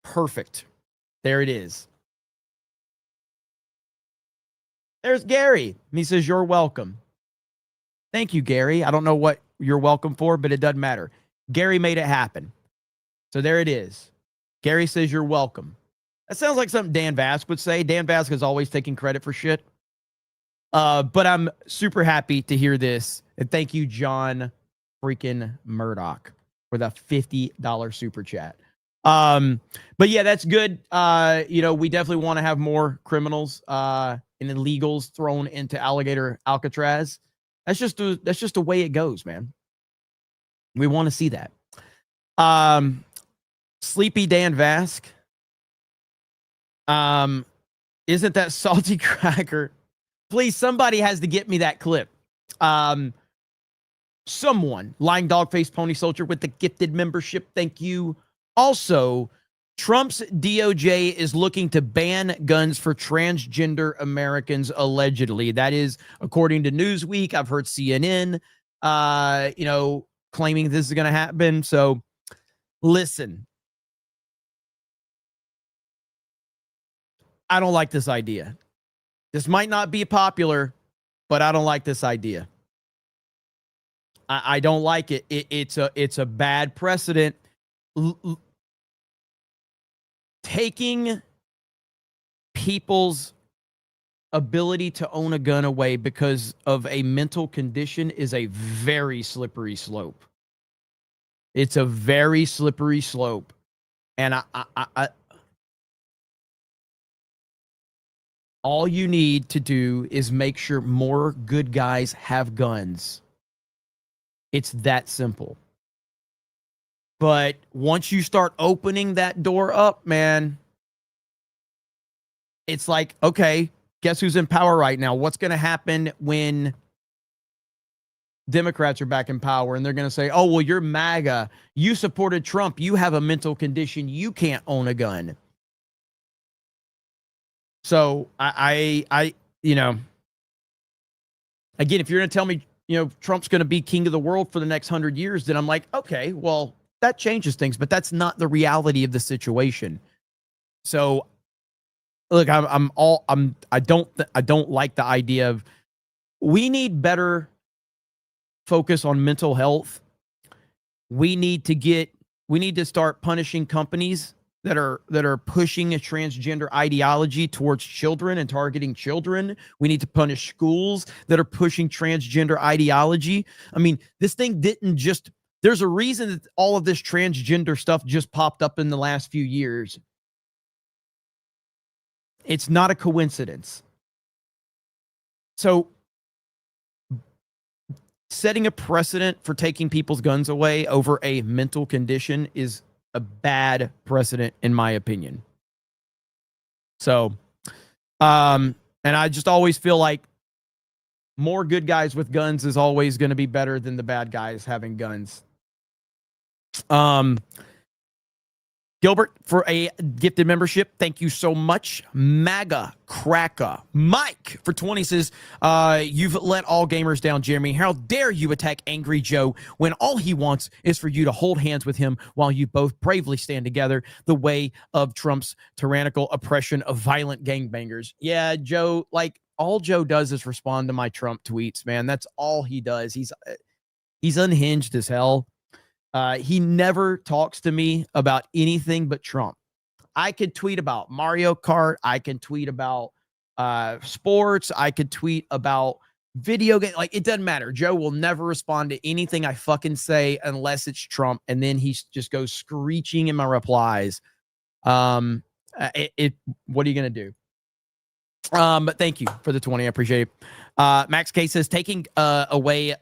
Perfect. There it is. There's Gary. He says, you're welcome. Thank you, Gary. I don't know what you're welcome for, but it doesn't matter. Gary made it happen. So there it is. Gary says you're welcome. That sounds like something Dan Vask would say. Dan Vask is always taking credit for shit. But I'm super happy to hear this. And thank you, John freaking Murdoch, for the $50 super chat. But yeah, that's good. We definitely want to have more criminals and illegals thrown into Alligator Alcatraz. That's just the way it goes, man. We want to see that. Sleepy Dan Vask. Isn't that salty cracker? Please, somebody has to get me that clip. Someone, Lying Dogface Pony Soldier with the gifted membership. Thank you. Also, Trump's DOJ is looking to ban guns for transgender Americans, allegedly. That is according to Newsweek. I've heard CNN, claiming this is going to happen. So listen, I don't like this idea. This might not be popular, but I don't like this idea. I don't like it. It's a bad precedent. Taking people's ability to own a gun away because of a mental condition is a very slippery slope. It's a very slippery slope. And all you need to do is make sure more good guys have guns. It's that simple. But once you start opening that door up, man, it's like, okay, guess who's in power right now? What's going to happen when Democrats are back in power and they're going to say, oh, well, you're MAGA. You supported Trump. You have a mental condition. You can't own a gun. So again, if you're going to tell me, Trump's going to be king of the world for the next 100 years, then I'm like, okay, well, that changes things, but that's not the reality of the situation. So look, I don't like the idea of, we need better focus on mental health. We need to start punishing companies that are pushing a transgender ideology towards children and targeting children. We need to punish schools that are pushing transgender ideology. I mean, this thing didn't just, there's a reason that all of this transgender stuff just popped up in the last few years. It's not a coincidence. So setting a precedent for taking people's guns away over a mental condition is a bad precedent, in my opinion. So, and I just always feel like more good guys with guns is always going to be better than the bad guys having guns. Gilbert, for a gifted membership, thank you so much. MAGA Cracker Mike for 20 says, you've let all gamers down, Jeremy. How dare you attack Angry Joe when all he wants is for you to hold hands with him while you both bravely stand together the way of Trump's tyrannical oppression of violent gangbangers. Yeah, Joe, like, all Joe does is respond to my Trump tweets, man. That's all he does. He's unhinged as hell. He never talks to me about anything but Trump. I could tweet about Mario Kart. I can tweet about sports. I could tweet about video game. Like, it doesn't matter. Joe will never respond to anything I fucking say unless it's Trump. And then he just goes screeching in my replies. What are you going to do? But thank you for the 20. I appreciate it. Max K says, taking away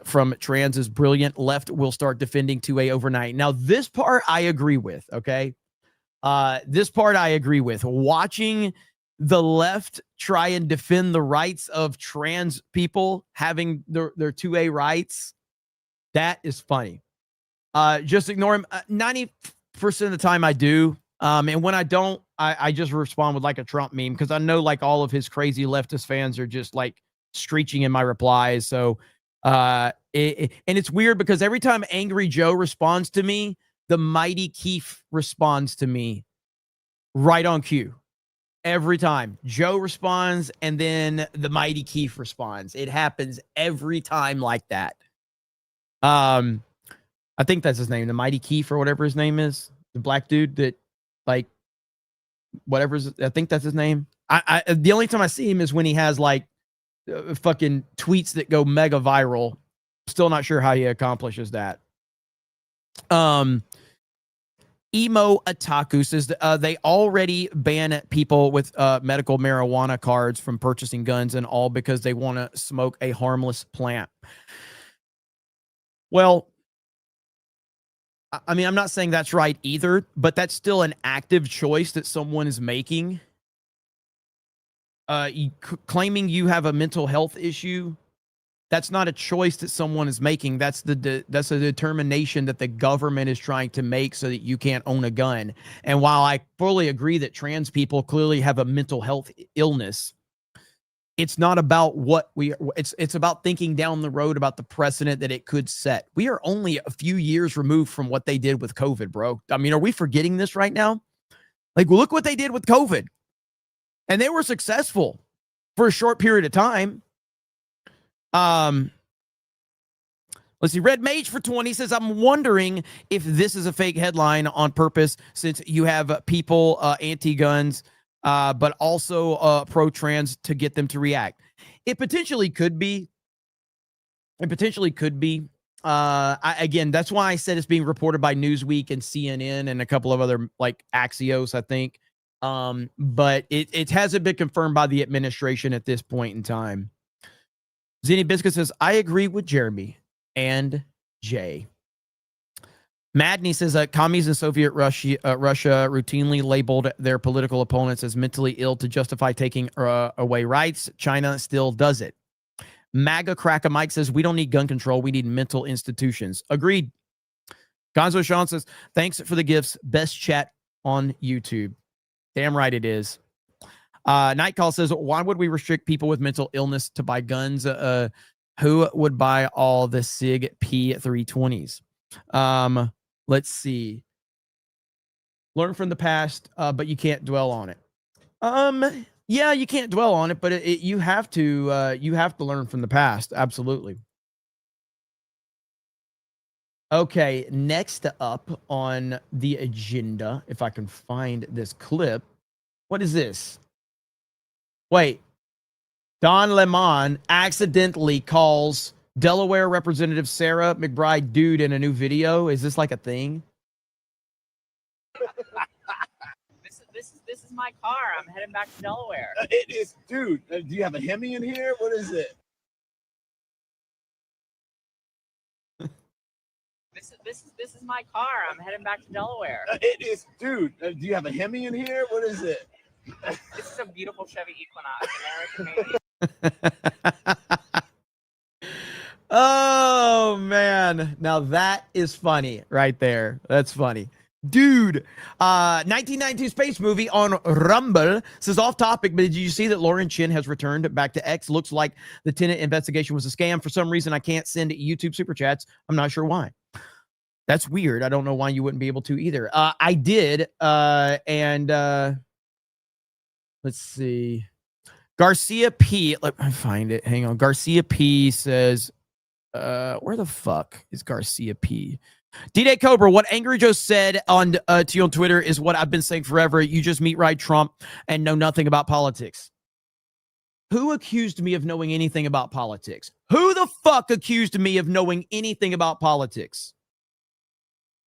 from trans is brilliant. Left will start defending 2A overnight. Now, this part I agree with, okay? This part I agree with. Watching the left try and defend the rights of trans people having their 2A rights, that is funny. Just ignore him. 90% of the time I do. And when I don't, I just respond with like a Trump meme, because I know like all of his crazy leftist fans are just like screeching in my replies. So, and it's weird because every time Angry Joe responds to me, the Mighty Keith responds to me right on cue. Every time Joe responds and then the Mighty Keith responds. It happens every time like that. I think that's his name, the Mighty Keith or whatever his name is, the black dude that like whatever's, I think that's his name. I the only time I see him is when he has like fucking tweets that go mega viral. Still not sure how he accomplishes that. Emo Otaku says they already ban people with medical marijuana cards from purchasing guns and all because they want to smoke a harmless plant. Well, I mean, I'm not saying that's right either, but that's still an active choice that someone is making. Claiming you have a mental health issue, that's not a choice that someone is making. That's a determination that the government is trying to make so that you can't own a gun. And while I fully agree that trans people clearly have a mental health illness, it's not about it's about thinking down the road about the precedent that it could set. We are only a few years removed from what they did with COVID, bro. I mean, are we forgetting this right now? Like, look what they did with COVID. And they were successful for a short period of time. Let's see. Red Mage for 20 says, I'm wondering if this is a fake headline on purpose, since you have people anti-guns, but also pro-trans to get them to react. It potentially could be. Again, that's why I said it's being reported by Newsweek and CNN and a couple of other like Axios, I think. But it hasn't been confirmed by the administration at this point in time. Zenny Biscuit says, I agree with Jeremy and Jay. Madney says that commies in Soviet Russia routinely labeled their political opponents as mentally ill to justify taking away rights. China still does it. MAGA Cracker Mike says, we don't need gun control. We need mental institutions. Agreed. Gonzo Sean says, thanks for the gifts. Best chat on YouTube. Damn right it is. Nightcall says, why would we restrict people with mental illness to buy guns? Who would buy all the SIG P320s? Let's see. Learn from the past, but you can't dwell on it. Yeah, you can't dwell on it, but you have to learn from the past. Absolutely. Okay, next up on the agenda, if I can find this clip. What is this? Wait. Don Lemon accidentally calls Delaware Representative Sarah McBride dude in a new video. Is this like a thing?
This is my car. I'm heading back to Delaware.
It is, dude. Do you have a Hemi in here? What is it?
This is my car. I'm heading back to Delaware.
It is, dude. Do you have a Hemi in here? What is it?
This is a beautiful Chevy Equinox, American made.
Oh man, now that is funny right there. That's funny. Dude, 1992 space movie on Rumble. This is off topic, but did you see that Lauren Chin has returned back to X? Looks like the Tenet investigation was a scam. For some reason, I can't send YouTube super chats. I'm not sure why. That's weird. I don't know why you wouldn't be able to either. I did, let's see. Garcia P. Let me find it. Hang on. Garcia P says, where the fuck is Garcia P? D-Day Cobra, what Angry Joe said on to you on Twitter is what I've been saying forever. You just meet right Trump and know nothing about politics. Who accused me of knowing anything about politics? Who the fuck accused me of knowing anything about politics?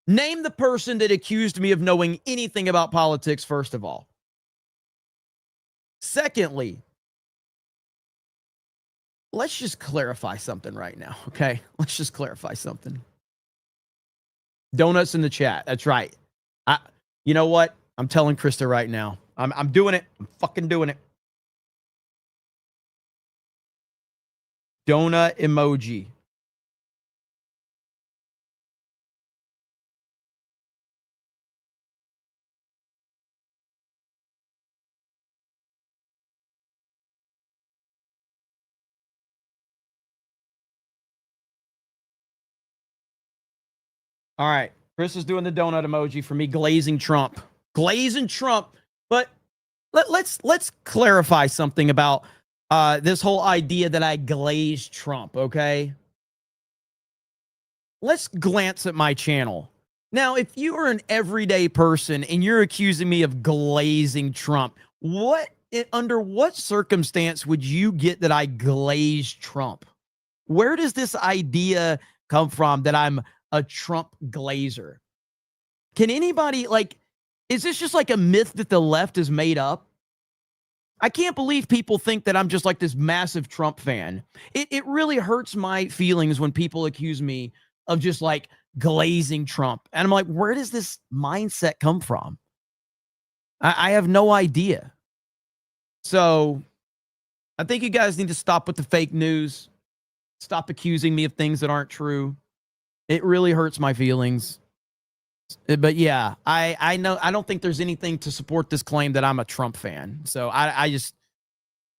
Name the person that accused me of knowing anything about politics, first of all. Secondly, let's just clarify something right now, okay? Let's just clarify something. Donuts in the chat. That's right. You know what? I'm telling Krista right now. I'm doing it. I'm fucking doing it. Donut emoji. All right. Chris is doing the donut emoji for me glazing Trump. Glazing Trump. But let's clarify something about this whole idea that I glazed Trump, okay? Let's glance at my channel. Now, if you are an everyday person and you're accusing me of glazing Trump, under what circumstance would you get that I glazed Trump? Where does this idea come from that I'm a Trump glazer? Can anybody, is this just like a myth that the left has made up? I can't believe people think that I'm just like this massive Trump fan. It really hurts my feelings when people accuse me of just like glazing Trump. And I'm like, where does this mindset come from? I have no idea. So I think you guys need to stop with the fake news. Stop accusing me of things that aren't true. It really hurts my feelings. But yeah, I know I don't think there's anything to support this claim that I'm a Trump fan. So I just,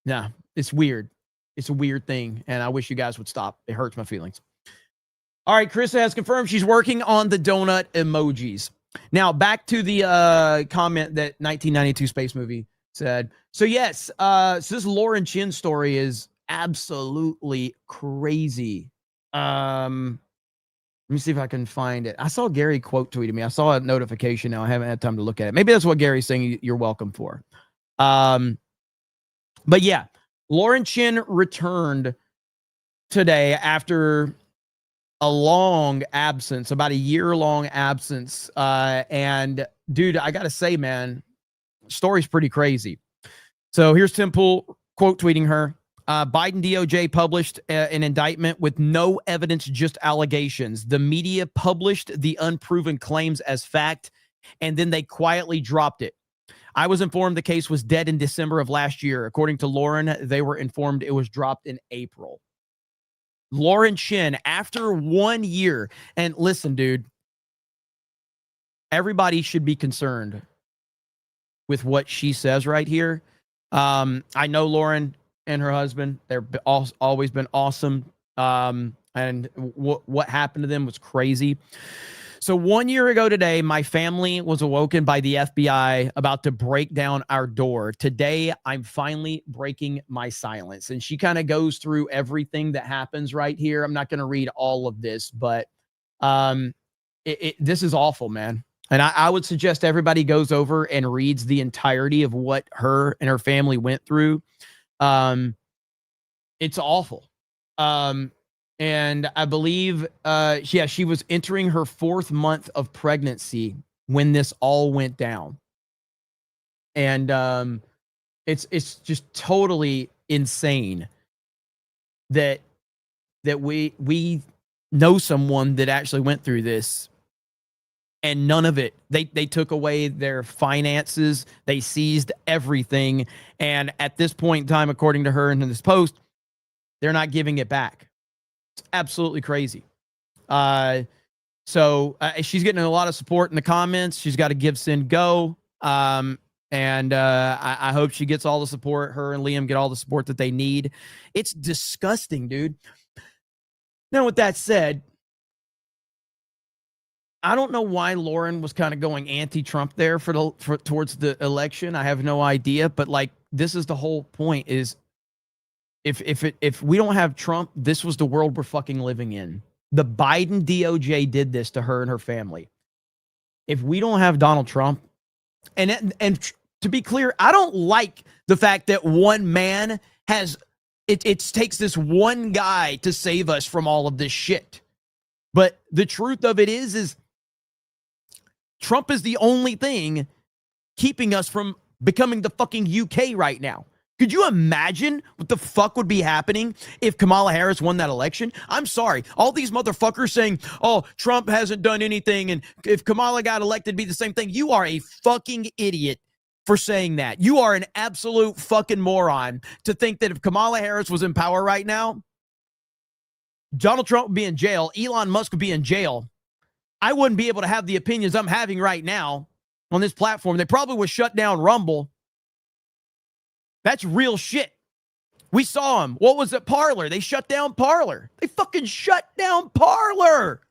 nah, it's weird. It's a weird thing. And I wish you guys would stop. It hurts my feelings. All right, Chris has confirmed she's working on the donut emojis. Now, back to the comment that 1992 space movie said. So yes, so this Lauren Chin story is absolutely crazy. Let me see if I can find it. I saw Gary quote tweeted me. I saw a notification now. I haven't had time to look at it. Maybe that's what Gary's saying you're welcome for. But yeah, Lauren Chin returned today after a long absence, about a year-long absence. And dude, I got to say, man, story's pretty crazy. So here's Tim Pool quote tweeting her. Biden DOJ published an indictment with no evidence, just allegations. The media published the unproven claims as fact, and then they quietly dropped it. I was informed the case was dead in December of last year. According to Lauren, they were informed it was dropped in April. Lauren Chin, after 1 year, and listen, dude, everybody should be concerned with what she says right here. I know Lauren and her husband. They're always been awesome. And what happened to them was crazy. So 1 year ago today, my family was awoken by the FBI about to break down our door. Today, I'm finally breaking my silence. And she kind of goes through everything that happens right here. I'm not going to read all of this, but this is awful, man. And I would suggest everybody goes over and reads the entirety of what her and her family went through. It's awful. And I believe, she was entering her 4th month of pregnancy when this all went down. And it's just totally insane that we know someone that actually went through this, and none of it. They took away their finances, they seized everything, and at this point in time, according to her in this post, they're not giving it back. It's absolutely crazy. So she's getting a lot of support in the comments. She's got to give Send Go. And I hope she gets all the support. Her and Liam get all the support that they need. It's disgusting, dude. Now, with that said, I don't know why Lauren was kind of going anti-Trump there towards the election. I have no idea. But like, this is the whole point: is if we don't have Trump, this was the world we're fucking living in. The Biden DOJ did this to her and her family. If we don't have Donald Trump, and to be clear, I don't like the fact that one man has it takes this one guy to save us from all of this shit. But the truth of it is Trump is the only thing keeping us from becoming the fucking UK right now. Could you imagine what the fuck would be happening if Kamala Harris won that election? I'm sorry. All these motherfuckers saying, oh, Trump hasn't done anything, and if Kamala got elected, it'd be the same thing. You are a fucking idiot for saying that. You are an absolute fucking moron to think that if Kamala Harris was in power right now, Donald Trump would be in jail, Elon Musk would be in jail. I wouldn't be able to have the opinions I'm having right now on this platform. They probably would shut down Rumble. That's real shit. We saw them. What was it? Parler. They shut down Parler. They fucking shut down Parler.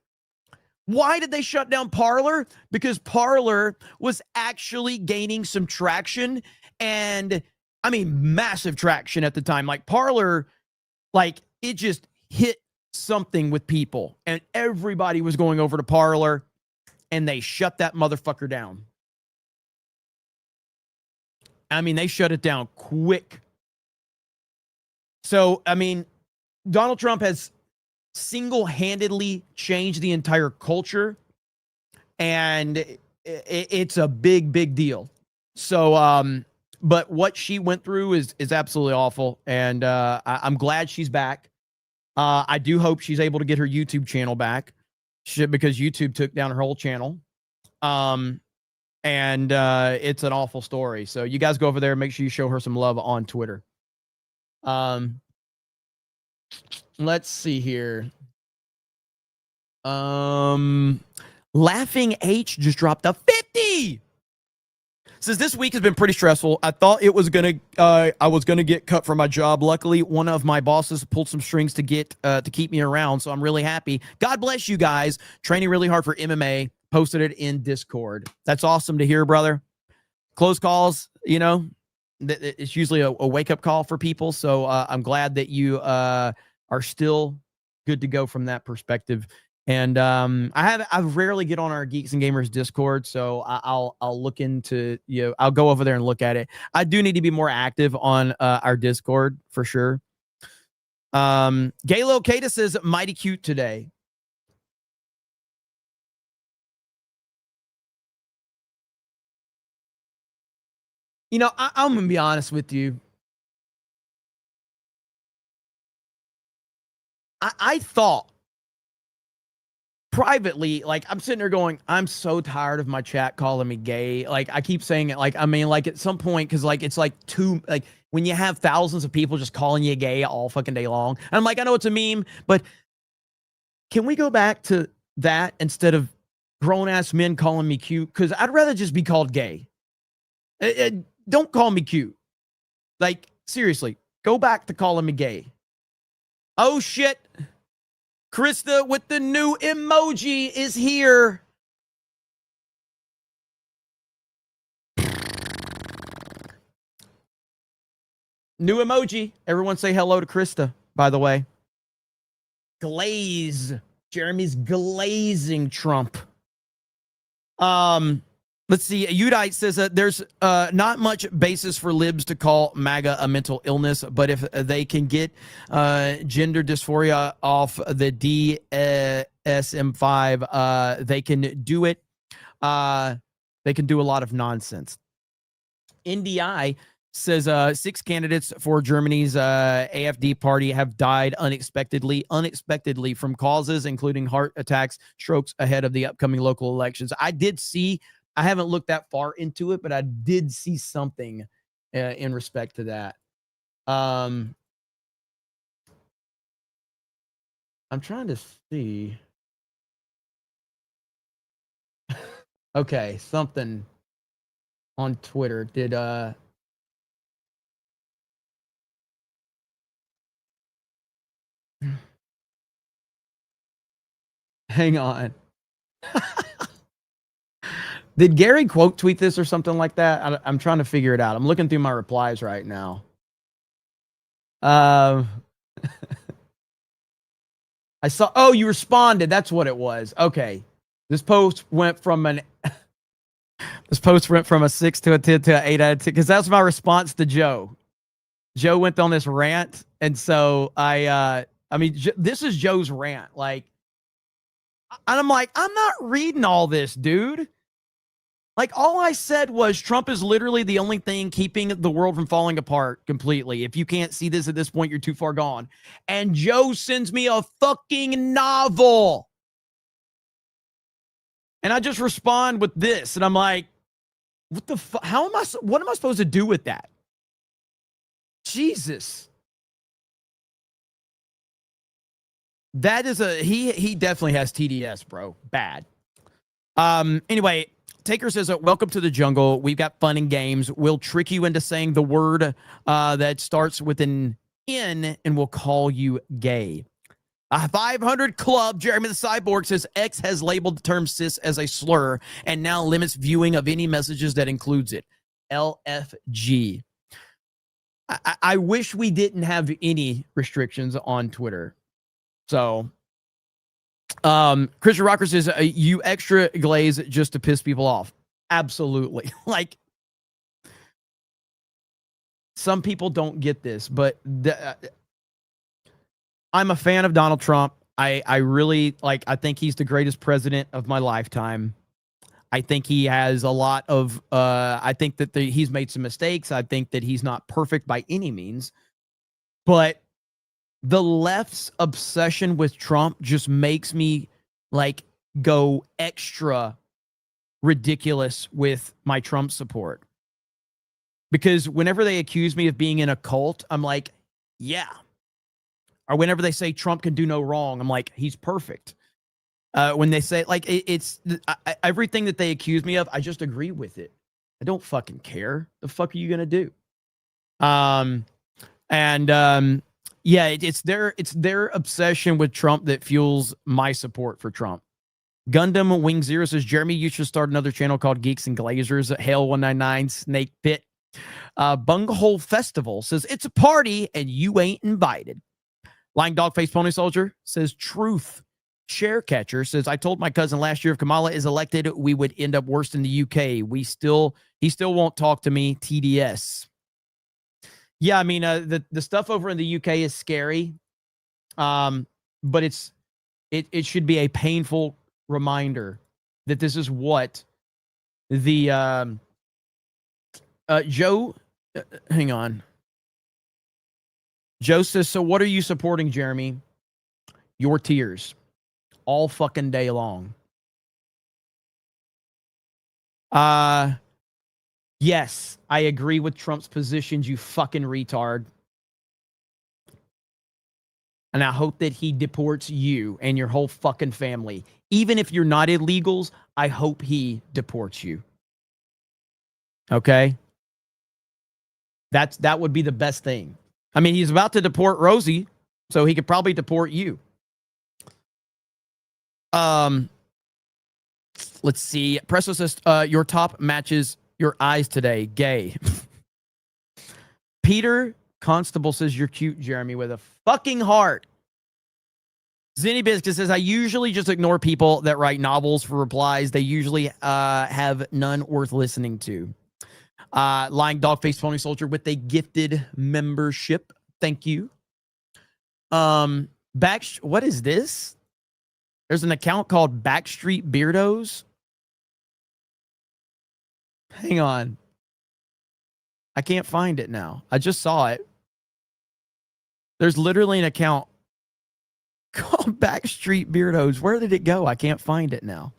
Why did they shut down Parler? Because Parler was actually gaining some traction, and I mean massive traction at the time. Like Parler, like it just hit something with people, and everybody was going over to Parler, and they shut that motherfucker down. I mean, they shut it down quick. So, I mean, Donald Trump has single-handedly changed the entire culture, and it's a big, big deal. So, but what she went through is absolutely awful, and I'm glad she's back. I do hope she's able to get her YouTube channel back, because YouTube took down her whole channel. And it's an awful story. So you guys go over there, make sure you show her some love on Twitter. Let's see here. Laughing H just dropped a 50. Says this week has been pretty stressful. I thought it was I was gonna get cut from my job. Luckily, one of my bosses pulled some strings to keep me around. So I'm really happy. God bless you guys. Training really hard for MMA. Posted it in Discord. That's awesome to hear, brother. Close calls, you know, it's usually a wake-up call for people. So I'm glad that you are still good to go from that perspective. And I rarely get on our Geeks and Gamers Discord, so I'll look into, I'll go over there and look at it. I do need to be more active on our Discord for sure. Galo Kata says mighty cute today. You know, I'm gonna be honest with you. I thought privately, like, I'm sitting there going, I'm so tired of my chat calling me gay. Like, I keep saying it, like, I mean, like, at some point, because, like, it's like when you have thousands of people just calling you gay all fucking day long. And I'm like, I know it's a meme, but can we go back to that instead of grown-ass men calling me cute? Because I'd rather just be called gay. Don't call me cute. Like, seriously, go back to calling me gay. Oh, shit. Krista with the new emoji is here. New emoji. Everyone say hello to Krista, by the way. Glaze. Jeremy's glazing Trump. Let's see. Udite says that there's not much basis for libs to call MAGA a mental illness, but if they can get gender dysphoria off the DSM-5, they can do it. They can do a lot of nonsense. NDI says 6 candidates for Germany's AfD party have died unexpectedly from causes including heart attacks, strokes ahead of the upcoming local elections. I haven't looked that far into it, but I did see something in respect to that. I'm trying to see. Okay, something on Twitter did hang on. Did Gary quote tweet this or something like that? I'm trying to figure it out. I'm looking through my replies right now. I saw, oh, you responded. That's what it was. Okay. This post went from a 6 to a 10 to an 8 out of 10 because that's my response to Joe. Joe went on this rant, and so this is Joe's rant. Like, and I'm like, I'm not reading all this, dude. Like, all I said was Trump is literally the only thing keeping the world from falling apart completely. If you can't see this at this point, you're too far gone. And Joe sends me a fucking novel. And I just respond with this. And I'm like, what the fuck? What am I supposed to do with that? Jesus. That is he definitely has TDS, bro. Bad. Anyway, Taker says, welcome to the jungle. We've got fun and games. We'll trick you into saying the word that starts with an N and we'll call you gay. 500 Club, Jeremy the Cyborg says, X has labeled the term cis as a slur and now limits viewing of any messages that includes it. LFG. I wish we didn't have any restrictions on Twitter. So, Christian Rocker says, you extra glaze just to piss people off. Absolutely. Like, some people don't get this, but I'm a fan of Donald Trump. I really, like, I think he's the greatest president of my lifetime. I think he has a lot of, I think that he's made some mistakes. I think that he's not perfect by any means. But the left's obsession with Trump just makes me, like, go extra ridiculous with my Trump support. Because whenever they accuse me of being in a cult, I'm like, yeah. Or whenever they say Trump can do no wrong, I'm like, he's perfect. When they say, like, everything that they accuse me of, I just agree with it. I don't fucking care. The fuck are you gonna do? Yeah, it's their obsession with Trump that fuels my support for Trump. Gundam Wing Zero says, Jeremy, you should start another channel called Geeks and Glazers. Hail 199 Snake Pit. Bunghole Festival says, it's a party and you ain't invited. Lying Dogface Pony Soldier says, truth. Share Catcher says, I told my cousin last year if Kamala is elected, we would end up worse than the UK. He still won't talk to me. TDS. Yeah, I mean, the stuff over in the UK is scary, but it should be a painful reminder that this is what the Joe. Hang on. Joe says, so what are you supporting, Jeremy? Your tears. All fucking day long. Yes, I agree with Trump's positions, you fucking retard. And I hope that he deports you and your whole fucking family. Even if you're not illegals, I hope he deports you. Okay? That would be the best thing. I mean, he's about to deport Rosie, so he could probably deport you. Let's see. Presto says, your top matches your eyes today. Gay. Peter Constable says you're cute, Jeremy, with a fucking heart. Zinny Biscuit says, I usually just ignore people that write novels for replies. They usually have none worth listening to. Lying Dogface Pony Soldier with a gifted membership. Thank you. What is this? There's an account called Backstreet Beardos. Hang on. I can't find it now. I just saw it. There's literally an account called Backstreet Beardos. Where did it go? I can't find it now.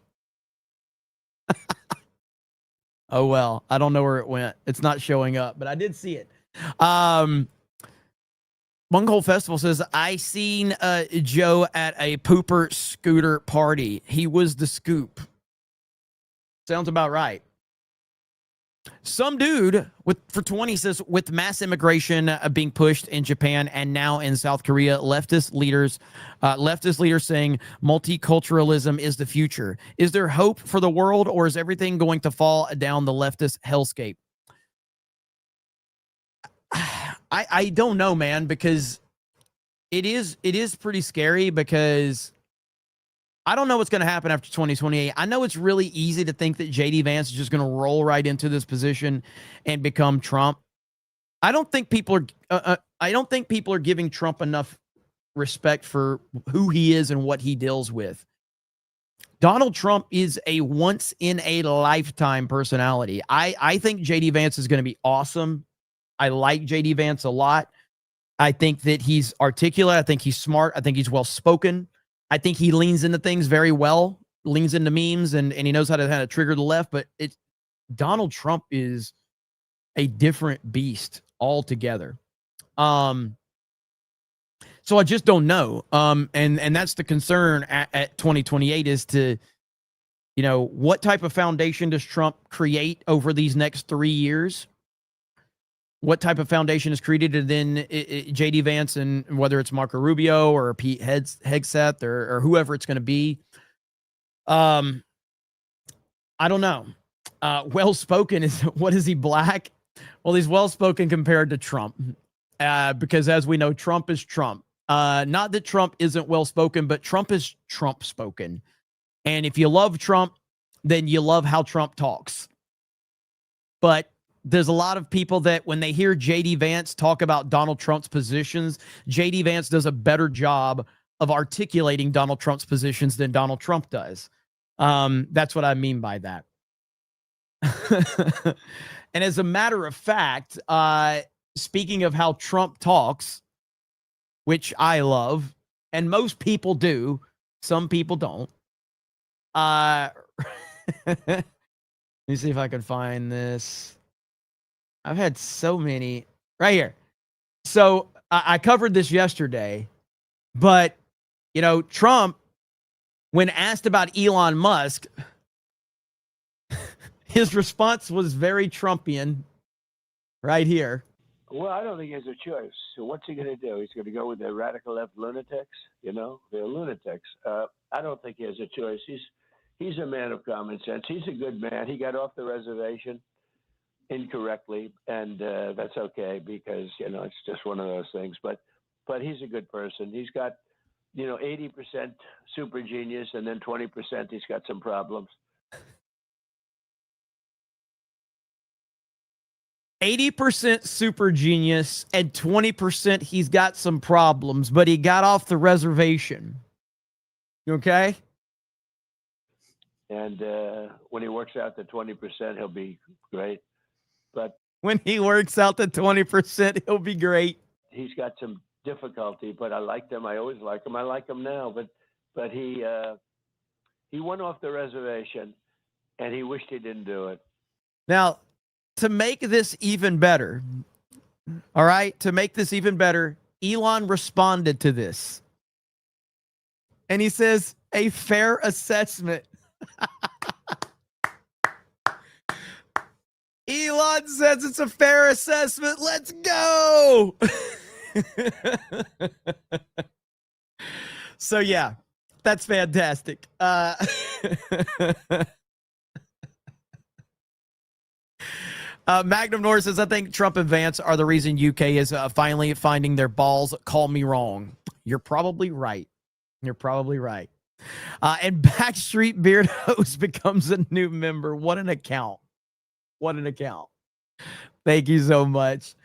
Oh, well, I don't know where it went. It's not showing up, but I did see it. Bunghole Festival says, I seen Joe at a pooper scooter party. He was the scoop. Sounds about right. Some dude for 20 says, with mass immigration being pushed in Japan and now in South Korea, leftist leaders saying multiculturalism is the future. Is there hope for the world, or is everything going to fall down the leftist hellscape? I don't know, man, because it is pretty scary, because I don't know what's going to happen after 2028. I know it's really easy to think that JD Vance is just going to roll right into this position and become Trump. I don't think people are giving Trump enough respect for who he is and what he deals with. Donald Trump is a once in a lifetime personality. I think JD Vance is going to be awesome. I like JD Vance a lot. I think that he's articulate. I think he's smart. I think he's well spoken. I think he leans into things very well, leans into memes, and he knows how to trigger the left. But Donald Trump is a different beast altogether. So I just don't know. And that's the concern at 2028 is to, what type of foundation does Trump create over these next 3 years? What type of foundation is created, and then JD Vance, and whether it's Marco Rubio or Pete Hegseth or whoever it's going to be. I don't know. Well-spoken is, what is he, black? Well, he's well-spoken compared to Trump, because as we know, Trump is Trump. Not that Trump isn't well-spoken, but Trump is Trump-spoken. And if you love Trump, then you love how Trump talks. But there's a lot of people that when they hear JD Vance talk about Donald Trump's positions, JD Vance does a better job of articulating Donald Trump's positions than Donald Trump does. That's what I mean by that. And as a matter of fact, speaking of how Trump talks, which I love, and most people do, some people don't. Let me see if I can find this. I've had so many right here. So I covered this yesterday, but Trump, when asked about Elon Musk, his response was very Trumpian right here.
Well, I don't think he has a choice. So what's he going to do? He's going to go with the radical left lunatics, they're lunatics. I don't think he has a choice. He's a man of common sense. He's a good man. He got off the reservation incorrectly, and that's okay, because it's just one of those things. But he's a good person. He's got 80% super genius, and then 20% he's got some problems.
80% super genius and 20% he's got some problems, but he got off the reservation. Okay?
And when he works out the 20%, he'll be great. But
when he works out the 20%, he'll be great.
He's got some difficulty, but I liked him. I always like him. I like him now, but he went off the reservation, and he wished he didn't do it.
Now, to make this even better, all right, Elon responded to this. And he says, a fair assessment. Elon says it's a fair assessment. Let's go. So, yeah, that's fantastic. Magnum Norris says, I think Trump and Vance are the reason UK is finally finding their balls. Call me wrong. You're probably right. You're probably right. And Backstreet Beardos becomes a new member. What an account. What an account. Thank you so much.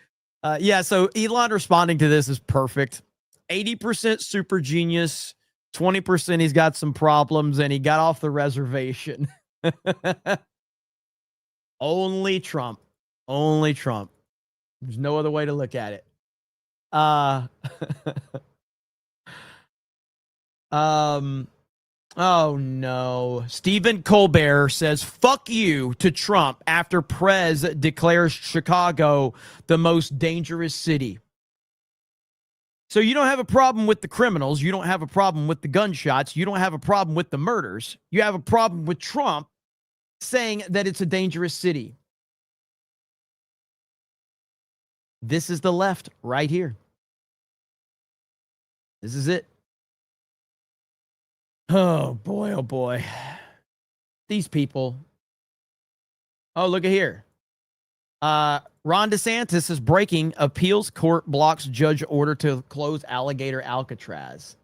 Yeah, so Elon responding to this is perfect. 80% super genius, 20% he's got some problems, and he got off the reservation. Only Trump. Only Trump. There's no other way to look at it. Oh no. Stephen Colbert says, fuck you to Trump after Prez declares Chicago the most dangerous city. So you don't have a problem with the criminals. You don't have a problem with the gunshots. You don't have a problem with the murders. You have a problem with Trump saying that it's a dangerous city. This is the left right here. This is it. Oh, boy. Oh, boy. These people. Oh, look at here. Ron DeSantis is breaking appeals court blocks judge order to close Alligator Alcatraz.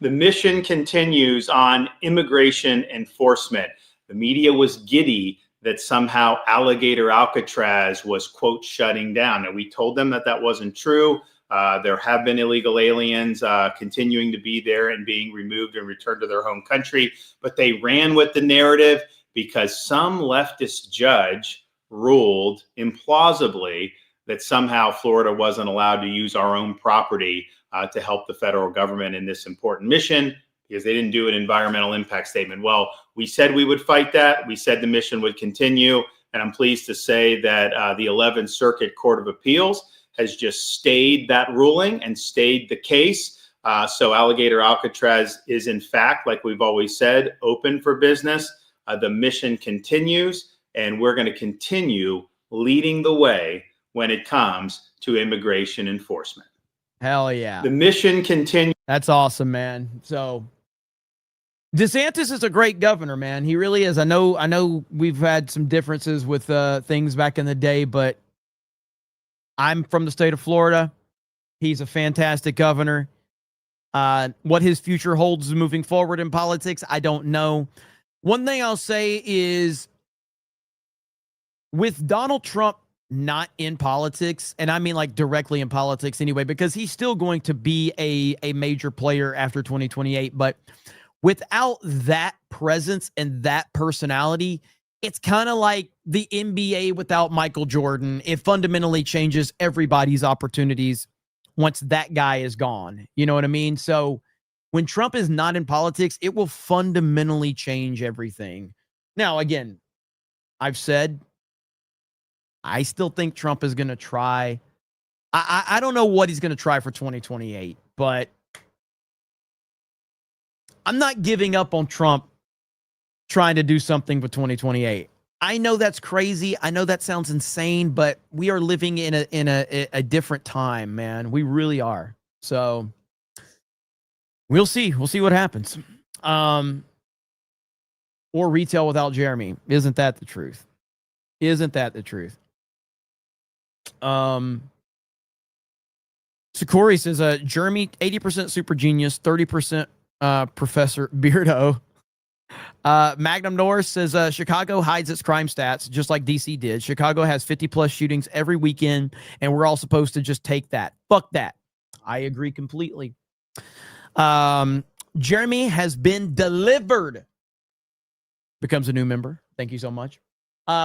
The mission continues on immigration enforcement. The media was giddy that somehow Alligator Alcatraz was, quote, shutting down. And we told them that that wasn't true. There have been illegal aliens continuing to be there and being removed and returned to their home country. But they ran with the narrative because some leftist judge ruled implausibly that somehow Florida wasn't allowed to use our own property to help the federal government in this important mission because they didn't do an environmental impact statement. Well, we said we would fight that. We said the mission would continue. And I'm pleased to say that the 11th Circuit Court of Appeals has just stayed that ruling and stayed the case. So Alligator Alcatraz is, in fact, like we've always said, open for business. The mission continues, and we're going to continue leading the way when it comes to immigration enforcement.
Hell yeah.
The mission continues.
That's awesome, man. So DeSantis is a great governor, man. He really is. I know we've had some differences with things back in the day, but I'm from the state of Florida. He's a fantastic governor. What his future holds moving forward in politics, I don't know. One thing I'll say is with Donald Trump not in politics, and I mean like directly in politics anyway, because he's still going to be a major player after 2028. But without that presence and that personality, it's kind of like the NBA without Michael Jordan. It fundamentally changes everybody's opportunities once that guy is gone. You know what I mean? So when Trump is not in politics, it will fundamentally change everything. Now, again, I've said I still think Trump is going to try. I don't know what he's going to try for 2028, but I'm not giving up on Trump trying to do something for 2028. I know that's crazy. I know that sounds insane, but we are living in a different time, man. We really are. So we'll see. We'll see what happens. Or retail without Jeremy. Isn't that the truth? Isn't that the truth? Sakori says, Jeremy, 80% super genius, 30% Professor Beardo. Magnum Norris says, Chicago hides its crime stats just like DC did. Chicago has 50 plus shootings every weekend, and we're all supposed to just take that. Fuck that. I agree completely. Jeremy has been delivered. Becomes a new member. Thank you so much.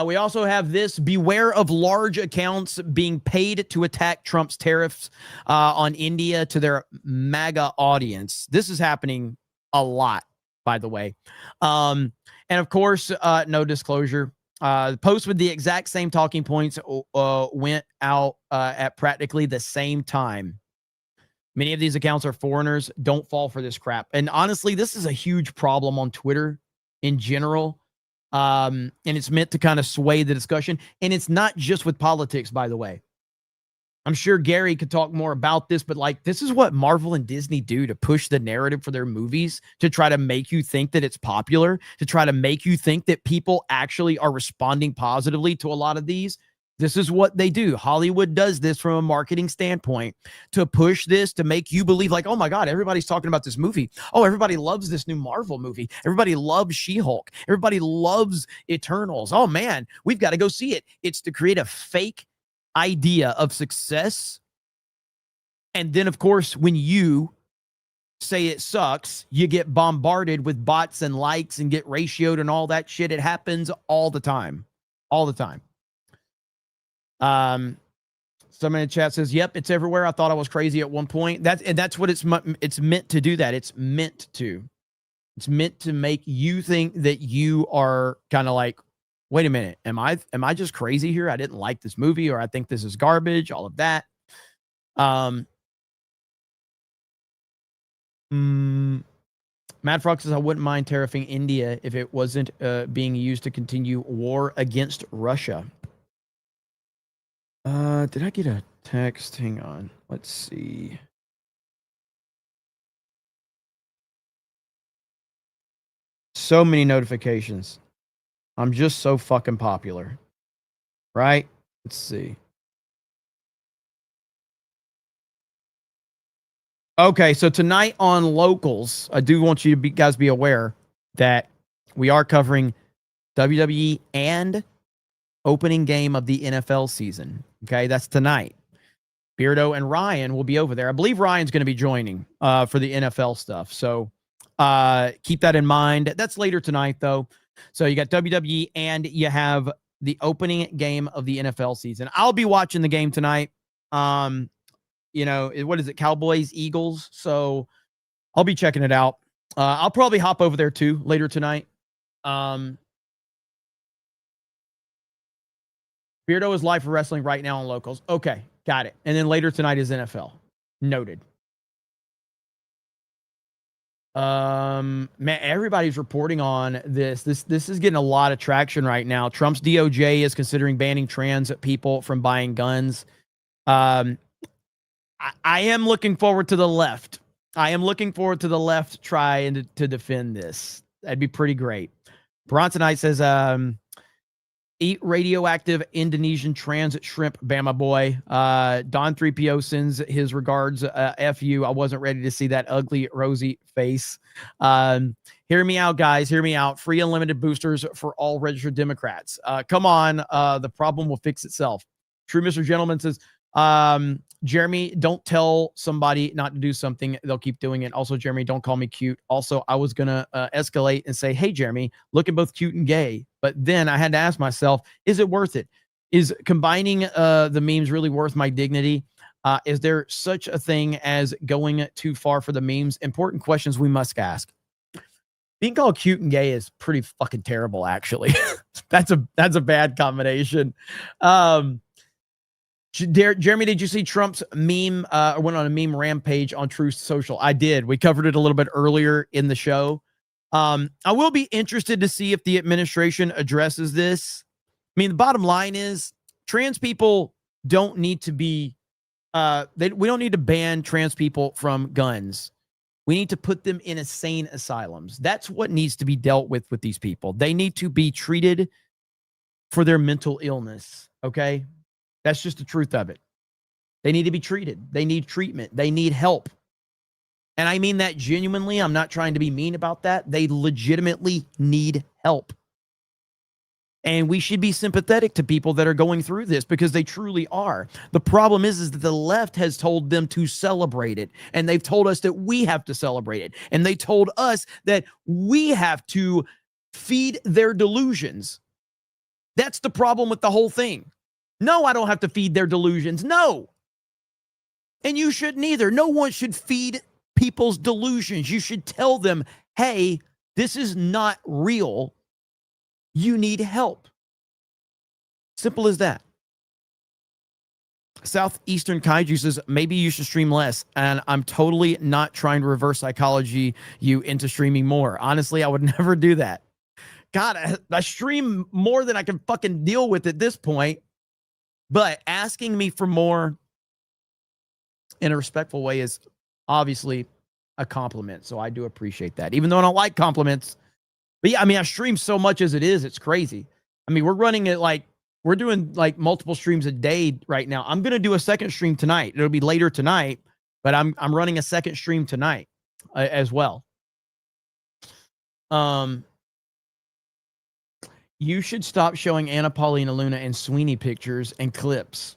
We also have this: beware of large accounts being paid to attack Trump's tariffs on India to their MAGA audience. This is happening a lot, by the way. And of course, no disclosure. The post with the exact same talking points went out at practically the same time. Many of these accounts are foreigners. Don't fall for this crap. And honestly, this is a huge problem on Twitter in general. And it's meant to kind of sway the discussion. And it's not just with politics, by the way. I'm sure Gary could talk more about this, but like, this is what Marvel and Disney do to push the narrative for their movies, to try to make you think that it's popular, to try to make you think that people actually are responding positively to a lot of these. This is what they do. Hollywood does this from a marketing standpoint to push this, to make you believe like, oh my God, everybody's talking about this movie. Oh, everybody loves this new Marvel movie. Everybody loves She-Hulk. Everybody loves Eternals. Oh man, we've got to go see it. It's to create a fake idea of success. And then, of course, when you say it sucks, you get bombarded with bots and likes and get ratioed and all that shit. It happens all the time. All the time. Somebody in the chat says, yep, it's everywhere. I thought I was crazy at one point. That's what it's meant to do that. It's meant to make you think that you are kind of like, wait a minute, am I just crazy here? I didn't like this movie, or I think this is garbage, all of that. Mad Frog says, I wouldn't mind tariffing India if it wasn't being used to continue war against Russia. Did I get a text? Hang on. Let's see. So many notifications. I'm just so fucking popular. Right? Let's see. Okay, so tonight on Locals, I do want you to guys be aware that we are covering WWE and opening game of the NFL season. Okay, that's tonight. Beardo and Ryan will be over there. I believe Ryan's going to be joining for the NFL stuff. So keep that in mind. That's later tonight, though. So you got WWE and you have the opening game of the NFL season. I'll be watching the game tonight. You know, what is it? Cowboys, Eagles. So I'll be checking it out. I'll probably hop over there too later tonight. Beardo is live for wrestling right now on Locals. Okay, got it. And then later tonight is NFL. Noted. Man, everybody's reporting on this. This is getting a lot of traction right now. Trump's DOJ is considering banning trans people from buying guns. I am looking forward to the left. I am looking forward to the left trying to defend this. That'd be pretty great. Bronsonite says, eat radioactive Indonesian trans shrimp, Bama boy. Don 3PO sends his regards. F you. I wasn't ready to see that ugly Rosie face. Hear me out, guys. Hear me out. Free unlimited boosters for all registered Democrats. Come on. The problem will fix itself. True Mr. Gentleman says, Jeremy, don't tell somebody not to do something. They'll keep doing it. Also, Jeremy, don't call me cute. Also, I was going to escalate and say, hey, Jeremy, looking both cute and gay. But then I had to ask myself, is it worth it? Is combining the memes really worth my dignity? Is there such a thing as going too far for the memes? Important questions we must ask. Being called cute and gay is pretty fucking terrible, actually. That's a bad combination. Jeremy, did you see Trump's meme? Went on a meme rampage on Truth Social. I did. We covered it a little bit earlier in the show. I will be interested to see if the administration addresses this. I mean, the bottom line is trans people don't need to be, we don't need to ban trans people from guns. We need to put them in insane asylums. That's what needs to be dealt with these people. They need to be treated for their mental illness. Okay. That's just the truth of it. They need to be treated. They need treatment. They need help. And I mean that genuinely. I'm not trying to be mean about that. They legitimately need help. And we should be sympathetic to people that are going through this because they truly are. The problem is that the left has told them to celebrate it. And they've told us that we have to celebrate it. And they told us that we have to feed their delusions. That's the problem with the whole thing. No, I don't have to feed their delusions. No. And you shouldn't either. No one should feed people's delusions. You should tell them, hey, this is not real. You need help. Simple as that. Southeastern Kaiju says, maybe you should stream less. And I'm totally not trying to reverse psychology you into streaming more. Honestly, I would never do that. God, I stream more than I can fucking deal with at this point. But asking me for more in a respectful way is obviously a compliment. So I do appreciate that, even though I don't like compliments. But yeah, I mean, I stream so much as it is. It's crazy. I mean, we're running at like We're doing like multiple streams a day right now. I'm going to do a second stream tonight. It'll be later tonight, but I'm running a second stream tonight as well. You should stop showing Anna Paulina Luna and Sweeney pictures and clips.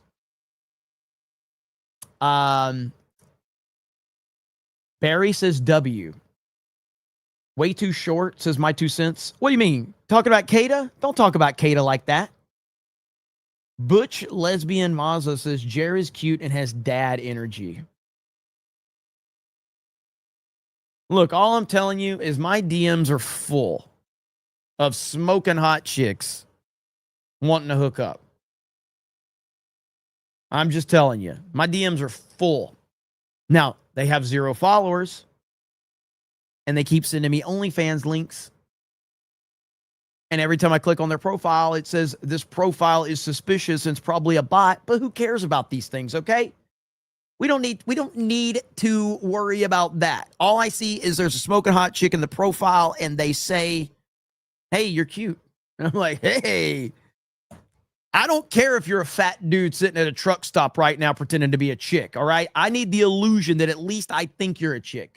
Barry says W. Way too short, says my 2 cents. What do you mean? Talking about Kata? Don't talk about Kata like that. Butch Lesbian Mazza says Jerry's cute and has dad energy. Look, all I'm telling you is my DMs are full of smoking hot chicks wanting to hook up. I'm just telling you. My DMs are full. Now, they have 0 followers, and they keep sending me OnlyFans links. And every time I click on their profile, it says this profile is suspicious and it's probably a bot, but who cares about these things, okay? We don't need to worry about that. All I see is there's a smoking hot chick in the profile and they say, "Hey, you're cute." And I'm like, "Hey, I don't care if you're a fat dude sitting at a truck stop right now pretending to be a chick, all right? I need the illusion that at least I think you're a chick."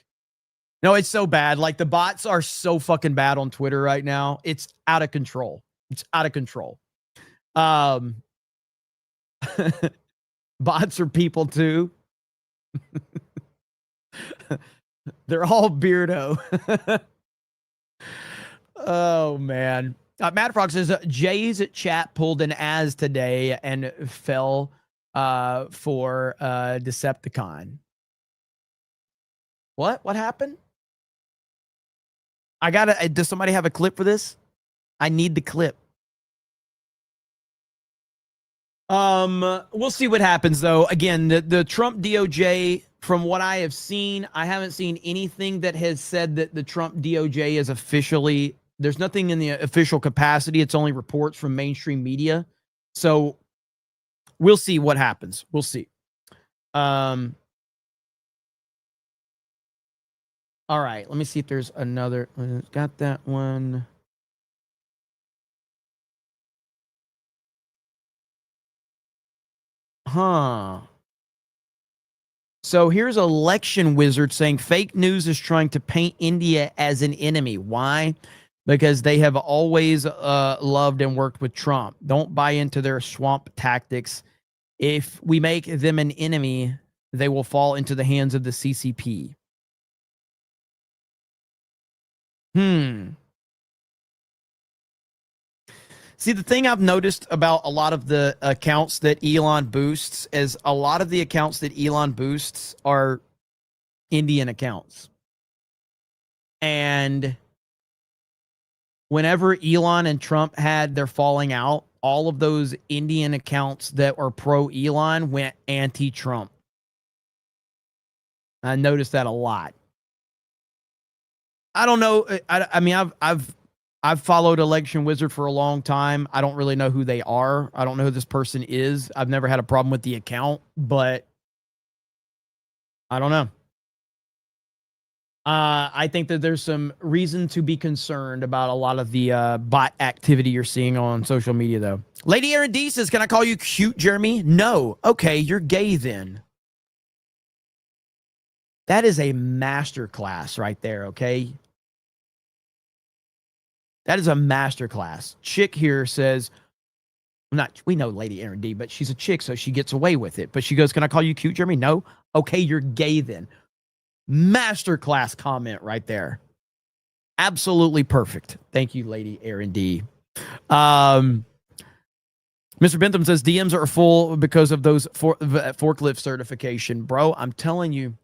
No, it's so bad. Like, the bots are so fucking bad on Twitter right now. It's out of control. It's out of control. Bots are people too. They're all beardo. Oh, man. Matt Frog says Jay's chat pulled an as today and fell for Decepticon. What happened? Does somebody have a clip for this? I need the clip. We'll see what happens, though. Again, the Trump DOJ, from what I have seen, I haven't seen anything that has said that the Trump DOJ is officially, there's nothing in the official capacity. It's only reports from mainstream media. So we'll see what happens. We'll see. All right, let me see if there's another. Got that one. Huh. So here's Election Wizard saying fake news is trying to paint India as an enemy. Why? Because they have always loved and worked with Trump. Don't buy into their swamp tactics. If we make them an enemy, they will fall into the hands of the CCP. See, the thing I've noticed about a lot of the accounts that Elon boosts is a lot of the accounts that Elon boosts are Indian accounts. And whenever Elon and Trump had their falling out, all of those Indian accounts that were pro-Elon went anti-Trump. I noticed that a lot. I don't know. I mean, I've followed Election Wizard for a long time. I don't really know who they are. I don't know who this person is. I've never had a problem with the account, but I don't know. I think that there's some reason to be concerned about a lot of the bot activity you're seeing on social media, though. Lady Aaron D says, "Can I call you cute, Jeremy?" No. Okay, you're gay then. That is a masterclass right there, okay? That is a masterclass. Chick here says, we know Lady Aaron D, but she's a chick, so she gets away with it. But she goes, "Can I call you cute, Jeremy?" No. Okay, you're gay then. Masterclass comment right there. Absolutely perfect. Thank you, Lady Aaron D. Mr. Bentham says DMs are full because of those forklift certification. Bro, I'm telling you,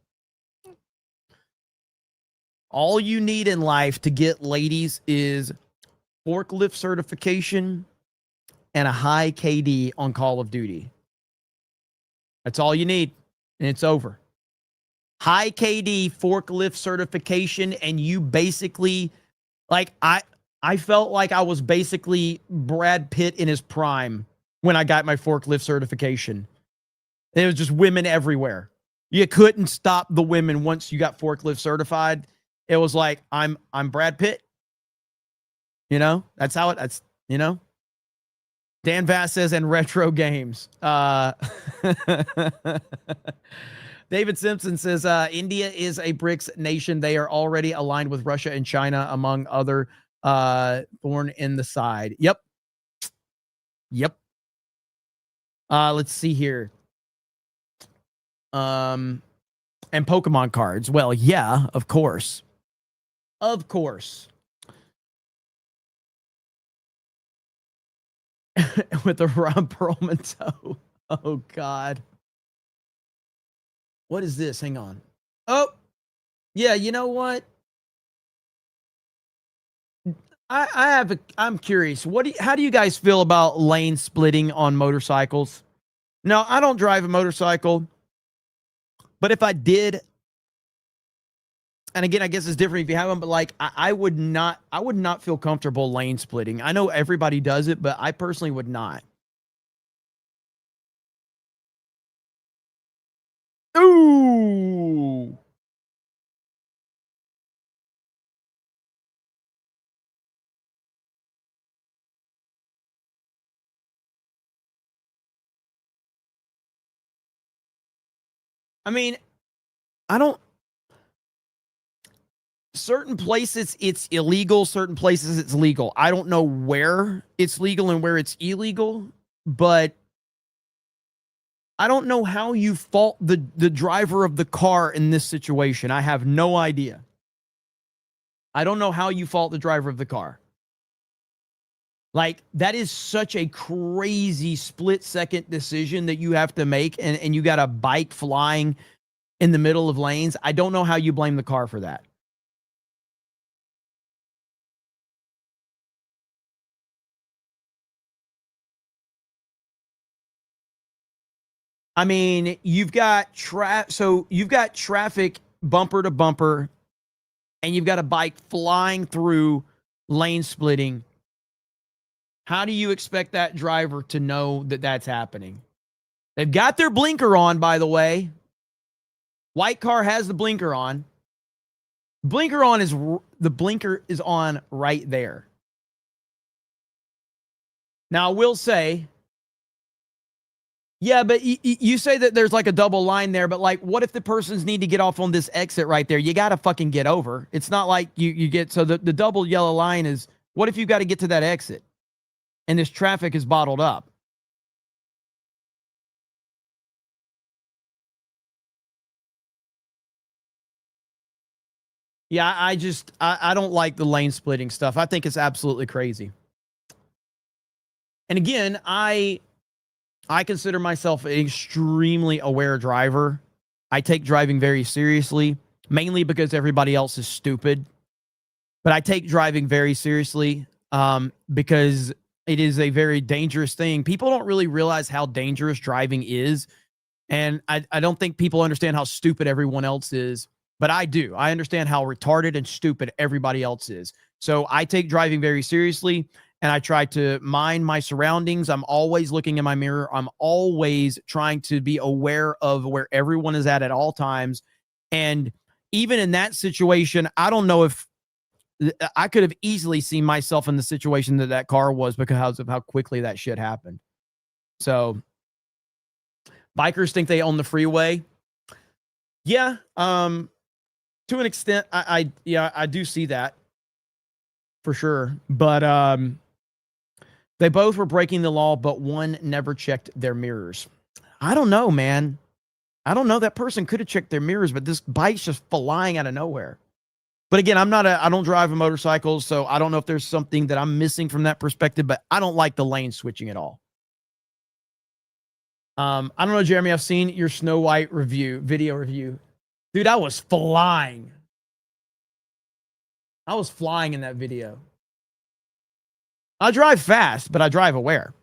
all you need in life to get ladies is forklift certification and a high KD on Call of Duty. That's all you need, and it's over. High KD forklift certification, and you basically, like, I felt like I was basically Brad Pitt in his prime when I got my forklift certification. And it was just women everywhere. You couldn't stop the women once you got forklift certified. It was like, I'm Brad Pitt. You know, that's how that's, you know. Dan Vass says, and retro games. David Simpson says, India is a BRICS nation. They are already aligned with Russia and China, among other thorn in the side. Yep. Let's see here. And Pokemon cards. Well, yeah, of course. Of course. With the Ron Perlman toe. Oh, God. What is this? Hang on. Oh, yeah, you know what? I'm curious. How do you guys feel about lane splitting on motorcycles? No, I don't drive a motorcycle. But if I did, and again, I guess it's different if you have them, but like I would not feel comfortable lane splitting. I know everybody does it, but I personally would not. Ooh. I mean, certain places it's illegal, certain places it's legal. I don't know where it's legal and where it's illegal, but I don't know how you fault the driver of the car in this situation. I have no idea. I don't know how you fault the driver of the car. Like, that is such a crazy split-second decision that you have to make, and you got a bike flying in the middle of lanes. I don't know how you blame the car for that. I mean, you've got traffic bumper to bumper, and you've got a bike flying through lane splitting. How do you expect that driver to know that that's happening? They've got their blinker on, by the way. White car has the blinker on. The blinker is on right there. Now, I will say, yeah, but you say that there's like a double line there, but like, what if the persons need to get off on this exit right there? You got to fucking get over. It's not like you get, so the double yellow line is, what if you got to get to that exit and this traffic is bottled up? Yeah, I don't like the lane splitting stuff. I think it's absolutely crazy. And again, I consider myself an extremely aware driver. I take driving very seriously, mainly because everybody else is stupid. But I take driving very seriously because it is a very dangerous thing. People don't really realize how dangerous driving is. And I don't think people understand how stupid everyone else is. But I do. I understand how retarded and stupid everybody else is. So I take driving very seriously, and I try to mind my surroundings. I'm always looking in my mirror. I'm always trying to be aware of where everyone is at all times. And even in that situation, I don't know if I could have easily seen myself in the situation that car was because of how quickly that shit happened. So bikers think they own the freeway. Yeah. To an extent, I do see that for sure. But they both were breaking the law, but one never checked their mirrors. I don't know, man. I don't know. That person could have checked their mirrors, but this bike's just flying out of nowhere. But again, I don't drive a motorcycle, so I don't know if there's something that I'm missing from that perspective, but I don't like the lane switching at all. I don't know, Jeremy. I've seen your Snow White video review. Dude, I was flying. I was flying in that video. I drive fast, but I drive aware.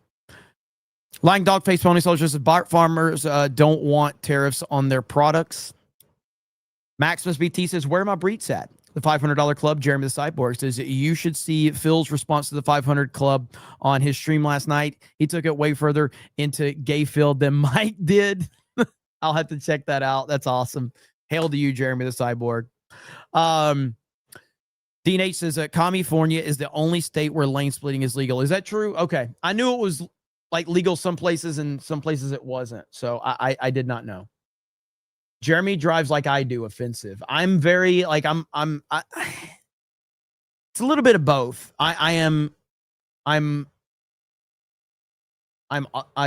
Lying Dog Face Pony Soldier says farmers don't want tariffs on their products. Maximus BT says, where are my breeds at? The $500 Club, Jeremy the Cyborg, says, you should see Phil's response to the 500 Club on his stream last night. He took it way further into gay-filled than Mike did. I'll have to check that out. That's awesome. Hail to you, Jeremy the Cyborg. Dean H says that California is the only state where lane splitting is legal. Is that true? Okay. I knew it was like legal some places and some places it wasn't. So I did not know. Jeremy drives like I do, offensive. I'm very like it's a little bit of both. I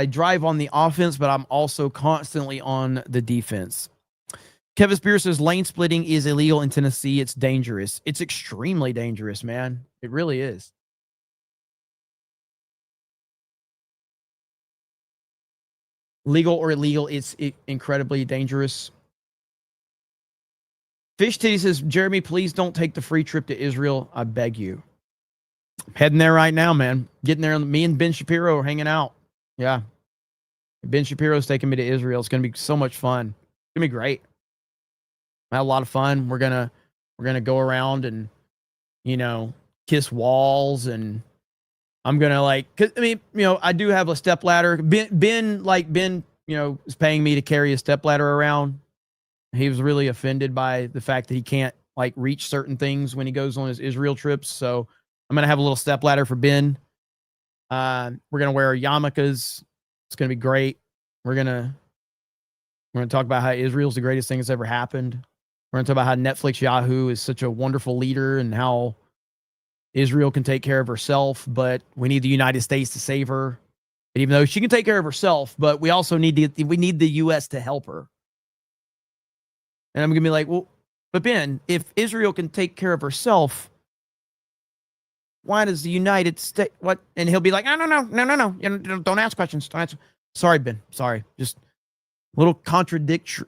drive on the offense, but I'm also constantly on the defense. Kevin Spear says lane splitting is illegal in Tennessee. It's dangerous. It's extremely dangerous, man. It really is. Legal or illegal, it's incredibly dangerous. Fish Titty says, Jeremy, please don't take the free trip to Israel. I beg you. I'm heading there right now, man. Getting there. Me and Ben Shapiro are hanging out. Yeah. Ben Shapiro's taking me to Israel. It's going to be so much fun. It's going to be great. I had a lot of fun. We're going to go around and, you know, kiss walls, and I'm going to like, cause I mean, you know, I do have a step ladder. Ben, you know, is paying me to carry a step ladder around. He was really offended by the fact that he can't like reach certain things when he goes on his Israel trips. So I'm going to have a little step ladder for Ben. We're going to wear yarmulkes. It's going to be great. We're going to talk about how Israel's the greatest thing that's ever happened. We're going to talk about how Netflix Yahoo is such a wonderful leader and how Israel can take care of herself, but we need the United States to save her. And even though she can take care of herself, but we also need the U.S. to help her. And I'm going to be like, well, but Ben, if Israel can take care of herself, why does the United States, what? And he'll be like, no. Don't ask questions. Don't answer. Sorry, Ben. Sorry. Just a little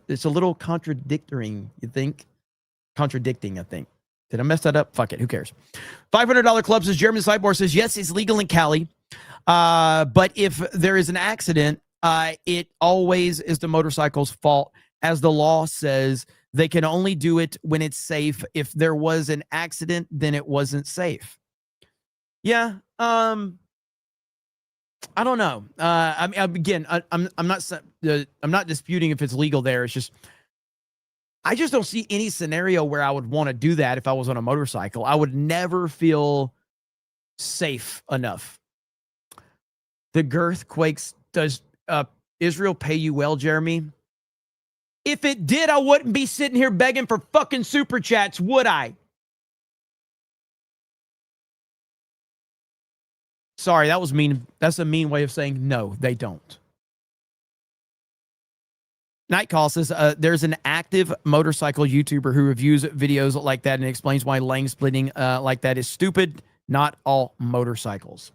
it's a little contradicting, you think? Contradicting, I think. Did I mess that up? Fuck it. Who cares? $500 club says, Jeremy Sideboard says, yes, it's legal in Cali. But if there is an accident, it always is the motorcycle's fault. As the law says, they can only do it when it's safe. If there was an accident, then it wasn't safe. Yeah. I don't know. I mean, again, I'm not disputing if it's legal there. It's just, I just don't see any scenario where I would want to do that if I was on a motorcycle. I would never feel safe enough. The girthquakes, does Israel pay you well, Jeremy? If it did, I wouldn't be sitting here begging for fucking super chats, would I? Sorry, that was mean. That's a mean way of saying no, they don't. Nightcall says there's an active motorcycle YouTuber who reviews videos like that and explains why lane splitting like that is stupid. Not all motorcycles.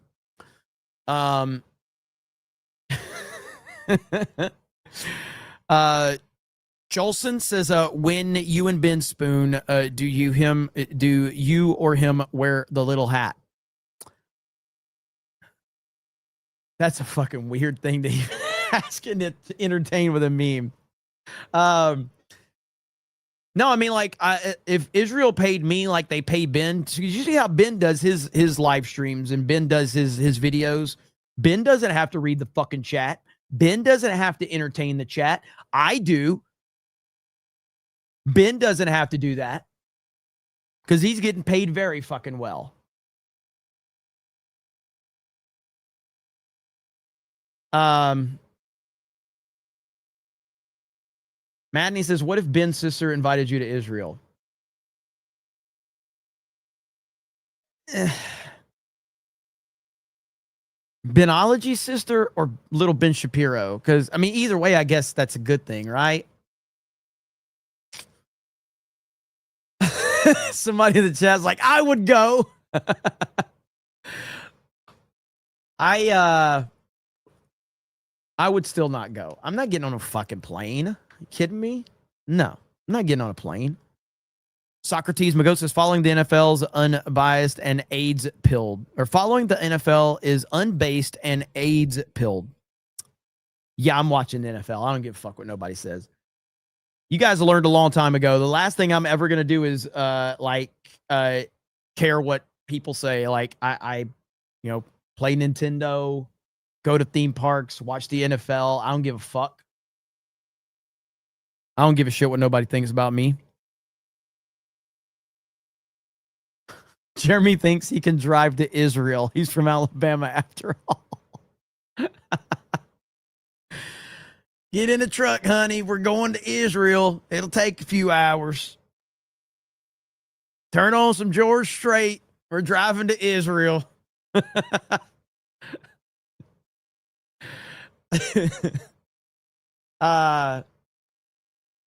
Jolson says, when you and Ben spoon, do you or him wear the little hat? That's a fucking weird thing to even ask and to entertain with a meme. No, I mean, like, if Israel paid me like they pay Ben, you see how Ben does his live streams and Ben does his videos. Ben doesn't have to read the fucking chat. Ben doesn't have to entertain the chat. I do. Ben doesn't have to do that because he's getting paid very fucking well. Madney says, what if Ben's sister invited you to Israel? Benology's sister or little Ben Shapiro? Because, I mean, either way, I guess that's a good thing, right? Somebody in the chat's like, I would go. I would still not go. I'm not getting on a fucking plane. Are you kidding me? No, I'm not getting on a plane. Socrates Magos says following the NFL's unbiased and AIDS pilled. Or following the NFL is unbased and AIDS pilled. Yeah, I'm watching the NFL. I don't give a fuck what nobody says. You guys learned a long time ago. The last thing I'm ever going to do is care what people say. Like I play Nintendo, go to theme parks, watch the NFL. I don't give a fuck. I don't give a shit what nobody thinks about me. Jeremy thinks he can drive to Israel. He's from Alabama after all. Get in the truck, honey. We're going to Israel. It'll take a few hours. Turn on some George Strait. We're driving to Israel.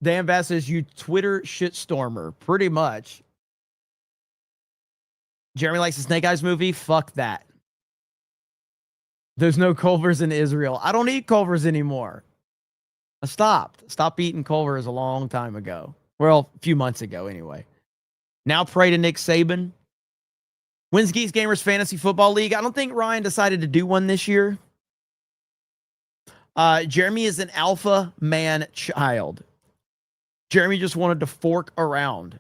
Dan Bass says, you Twitter shitstormer. Pretty much. Jeremy likes the Snake Eyes movie. Fuck that. There's no Culvers in Israel. I don't eat Culvers anymore. I stopped. Stopped eating Culvers a long time ago. Well, a few months ago anyway. Now pray to Nick Saban. When's Geeks Gamers Fantasy Football League? I don't think Ryan decided to do one this year. Jeremy is an alpha man child. Jeremy just wanted to fork around.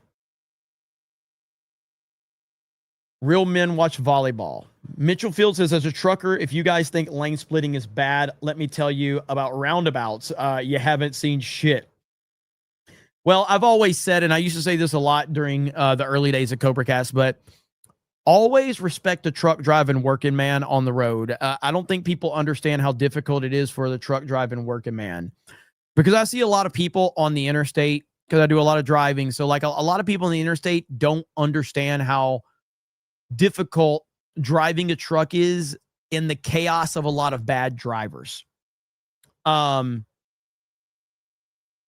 Real men watch volleyball. Mitchell Field says, as a trucker, if you guys think lane splitting is bad, let me tell you about roundabouts. You haven't seen shit. Well, I've always said, and I used to say this a lot during the early days of CobraCast, but always respect a truck driving working man on the road. I don't think people understand how difficult it is for the truck driving working man, because I see a lot of people on the interstate, because I do a lot of driving. So like a lot of people on the interstate don't understand how difficult driving a truck is in the chaos of a lot of bad drivers.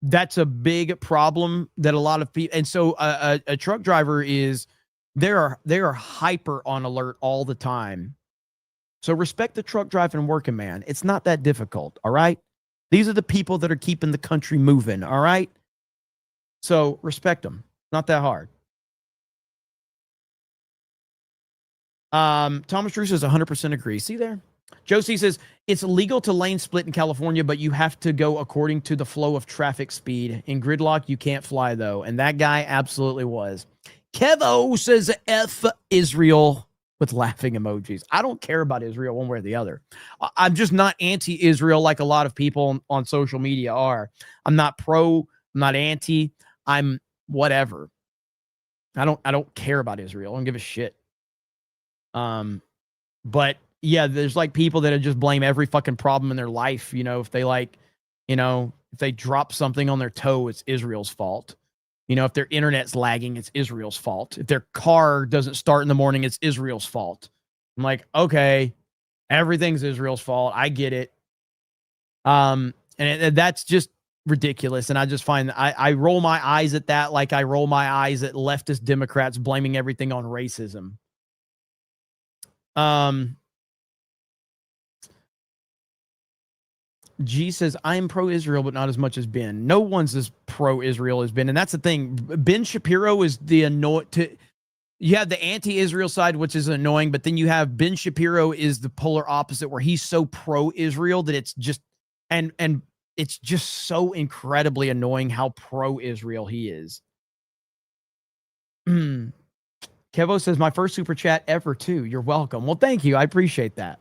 That's a big problem that a lot of people, and so a truck driver is, they are hyper on alert all the time. So respect the truck driving working man. It's not that difficult. All right. These are the people that are keeping the country moving. All right. So respect them. Not that hard. Thomas Drew says 100% agree. See there? Josie says it's illegal to lane split in California, but you have to go according to the flow of traffic speed. In gridlock, you can't fly, though. And that guy absolutely was. Kevo says F Israel with laughing emojis. I don't care about Israel one way or the other. I'm just not anti-Israel like a lot of people on social media are. I'm not pro. I'm not anti. I'm whatever. I don't care about Israel. I don't give a shit. But yeah, there's like people that just blame every fucking problem in their life. You know, if they if they drop something on their toe, it's Israel's fault. You know, if their internet's lagging, it's Israel's fault. If their car doesn't start in the morning, it's Israel's fault. I'm like, okay, everything's Israel's fault. I get it. And that's just ridiculous. And I just find I roll my eyes at that, like I roll my eyes at leftist Democrats blaming everything on racism. G says, I'm pro-Israel, but not as much as Ben. No one's as pro-Israel as Ben. And that's the thing. Ben Shapiro is the you have the anti-Israel side, which is annoying, but then you have Ben Shapiro is the polar opposite, where he's so pro-Israel that it's just, and it's just so incredibly annoying how pro-Israel he is. Kevo says, my first super chat ever too. You're welcome. Well, thank you. I appreciate that.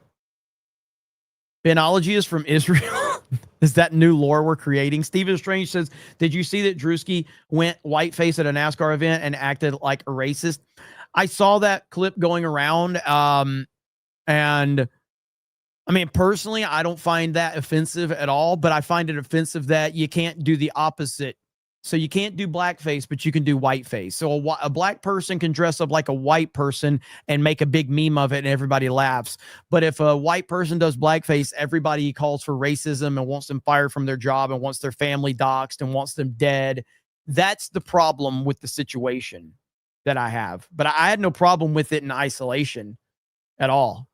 Benology is from Israel. Is that new lore we're creating? Stephen Strange says, did you see that Drewski went whiteface at a NASCAR event and acted like a racist? I saw that clip going around. And I mean, personally, I don't find that offensive at all, but I find it offensive that you can't do the opposite. So you can't do blackface, but you can do whiteface. So a black person can dress up like a white person and make a big meme of it and everybody laughs. But if a white person does blackface, everybody calls for racism and wants them fired from their job and wants their family doxxed and wants them dead. That's the problem with the situation that I have. But I had no problem with it in isolation at all.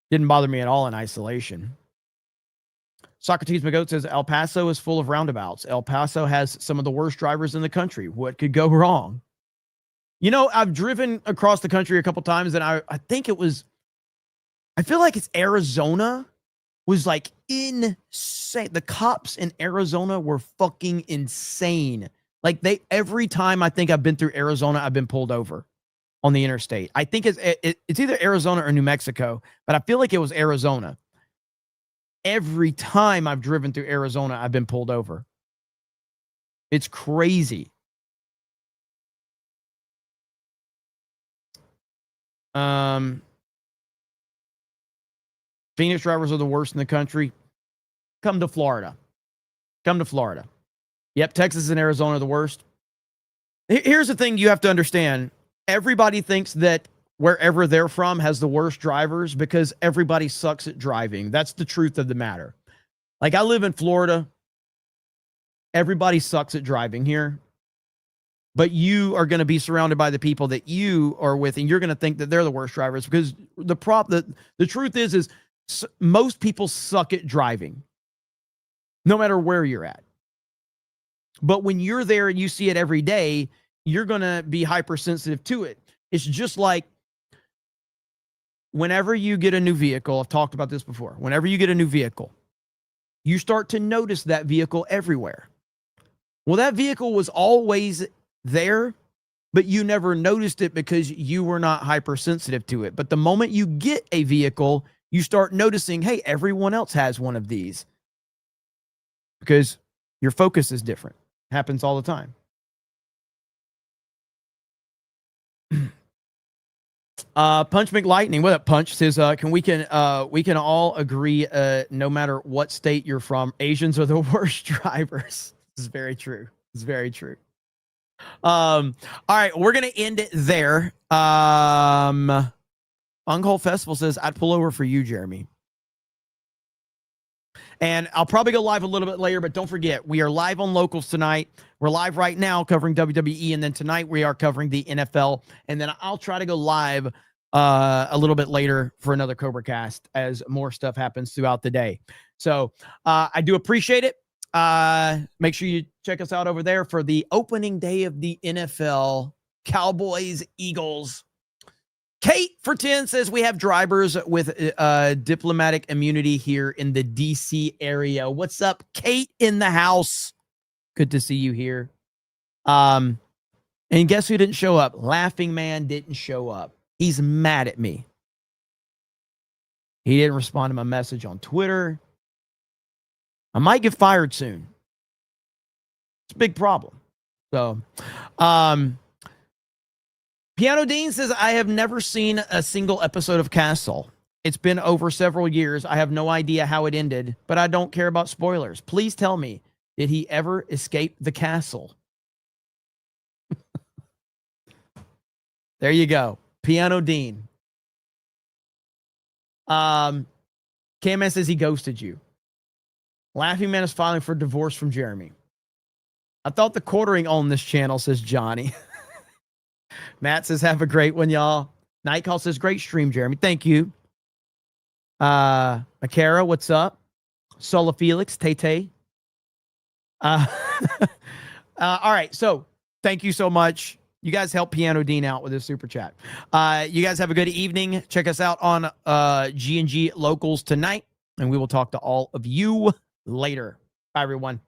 Didn't bother me at all in isolation. Socrates McGoat says, El Paso is full of roundabouts. El Paso has some of the worst drivers in the country. What could go wrong? You know, I've driven across the country a couple times, and I think it was, I feel like it's Arizona was like insane. The cops in Arizona were fucking insane. Like every time I think I've been through Arizona, I've been pulled over on the interstate. I think it's either Arizona or New Mexico, but I feel like it was Arizona. Every time I've driven through Arizona, I've been pulled over. It's crazy. Phoenix drivers are the worst in the country. Come to Florida. Come to Florida. Yep, Texas and Arizona are the worst. Here's the thing you have to understand. Everybody thinks that wherever they're from has the worst drivers because everybody sucks at driving. That's the truth of the matter. Like, I live in Florida. Everybody sucks at driving here. But you are going to be surrounded by the people that you are with, and you're going to think that they're the worst drivers because the truth is most people suck at driving, no matter where you're at. But when you're there and you see it every day, you're going to be hypersensitive to it. It's just like whenever you get a new vehicle, I've talked about this before. Whenever you get a new vehicle, you start to notice that vehicle everywhere. Well, that vehicle was always there, but you never noticed it because you were not hypersensitive to it. But the moment you get a vehicle, you start noticing, hey, everyone else has one of these because your focus is different. Happens all the time. Punch McLightning, what up, Punch? Says, we can all agree, no matter what state you're from, Asians are the worst drivers. This is very true. It's very true. All right, we're gonna end it there. Unghole Festival says, I'd pull over for you, Jeremy. And I'll probably go live a little bit later, but don't forget, we are live on Locals tonight. We're live right now covering WWE, and then tonight we are covering the NFL. And then I'll try to go live a little bit later for another CobraCast as more stuff happens throughout the day. So I do appreciate it. Make sure you check us out over there for the opening day of the NFL, Cowboys, Eagles. Kate for 10 says we have drivers with diplomatic immunity here in the DC area. What's up, Kate in the house? Good to see you here. And guess who didn't show up? Laughing Man didn't show up. He's mad at me. He didn't respond to my message on Twitter. I might get fired soon. It's a big problem. So, Piano Dean says, I have never seen a single episode of Castle. It's been over several years. I have no idea how it ended, but I don't care about spoilers. Please tell me, did he ever escape the castle? There you go. Piano Dean. Cam says he ghosted you. Laughing Man is filing for divorce from Jeremy. I thought the quartering on this channel, says Johnny. Matt says, have a great one, y'all. Nightcall says, great stream, Jeremy. Thank you. Makara, what's up? Sola Felix, Tay-Tay. All right, so thank you so much. You guys help Piano Dean out with his super chat. You guys have a good evening. Check us out on G&G Locals tonight, and we will talk to all of you later. Bye, everyone.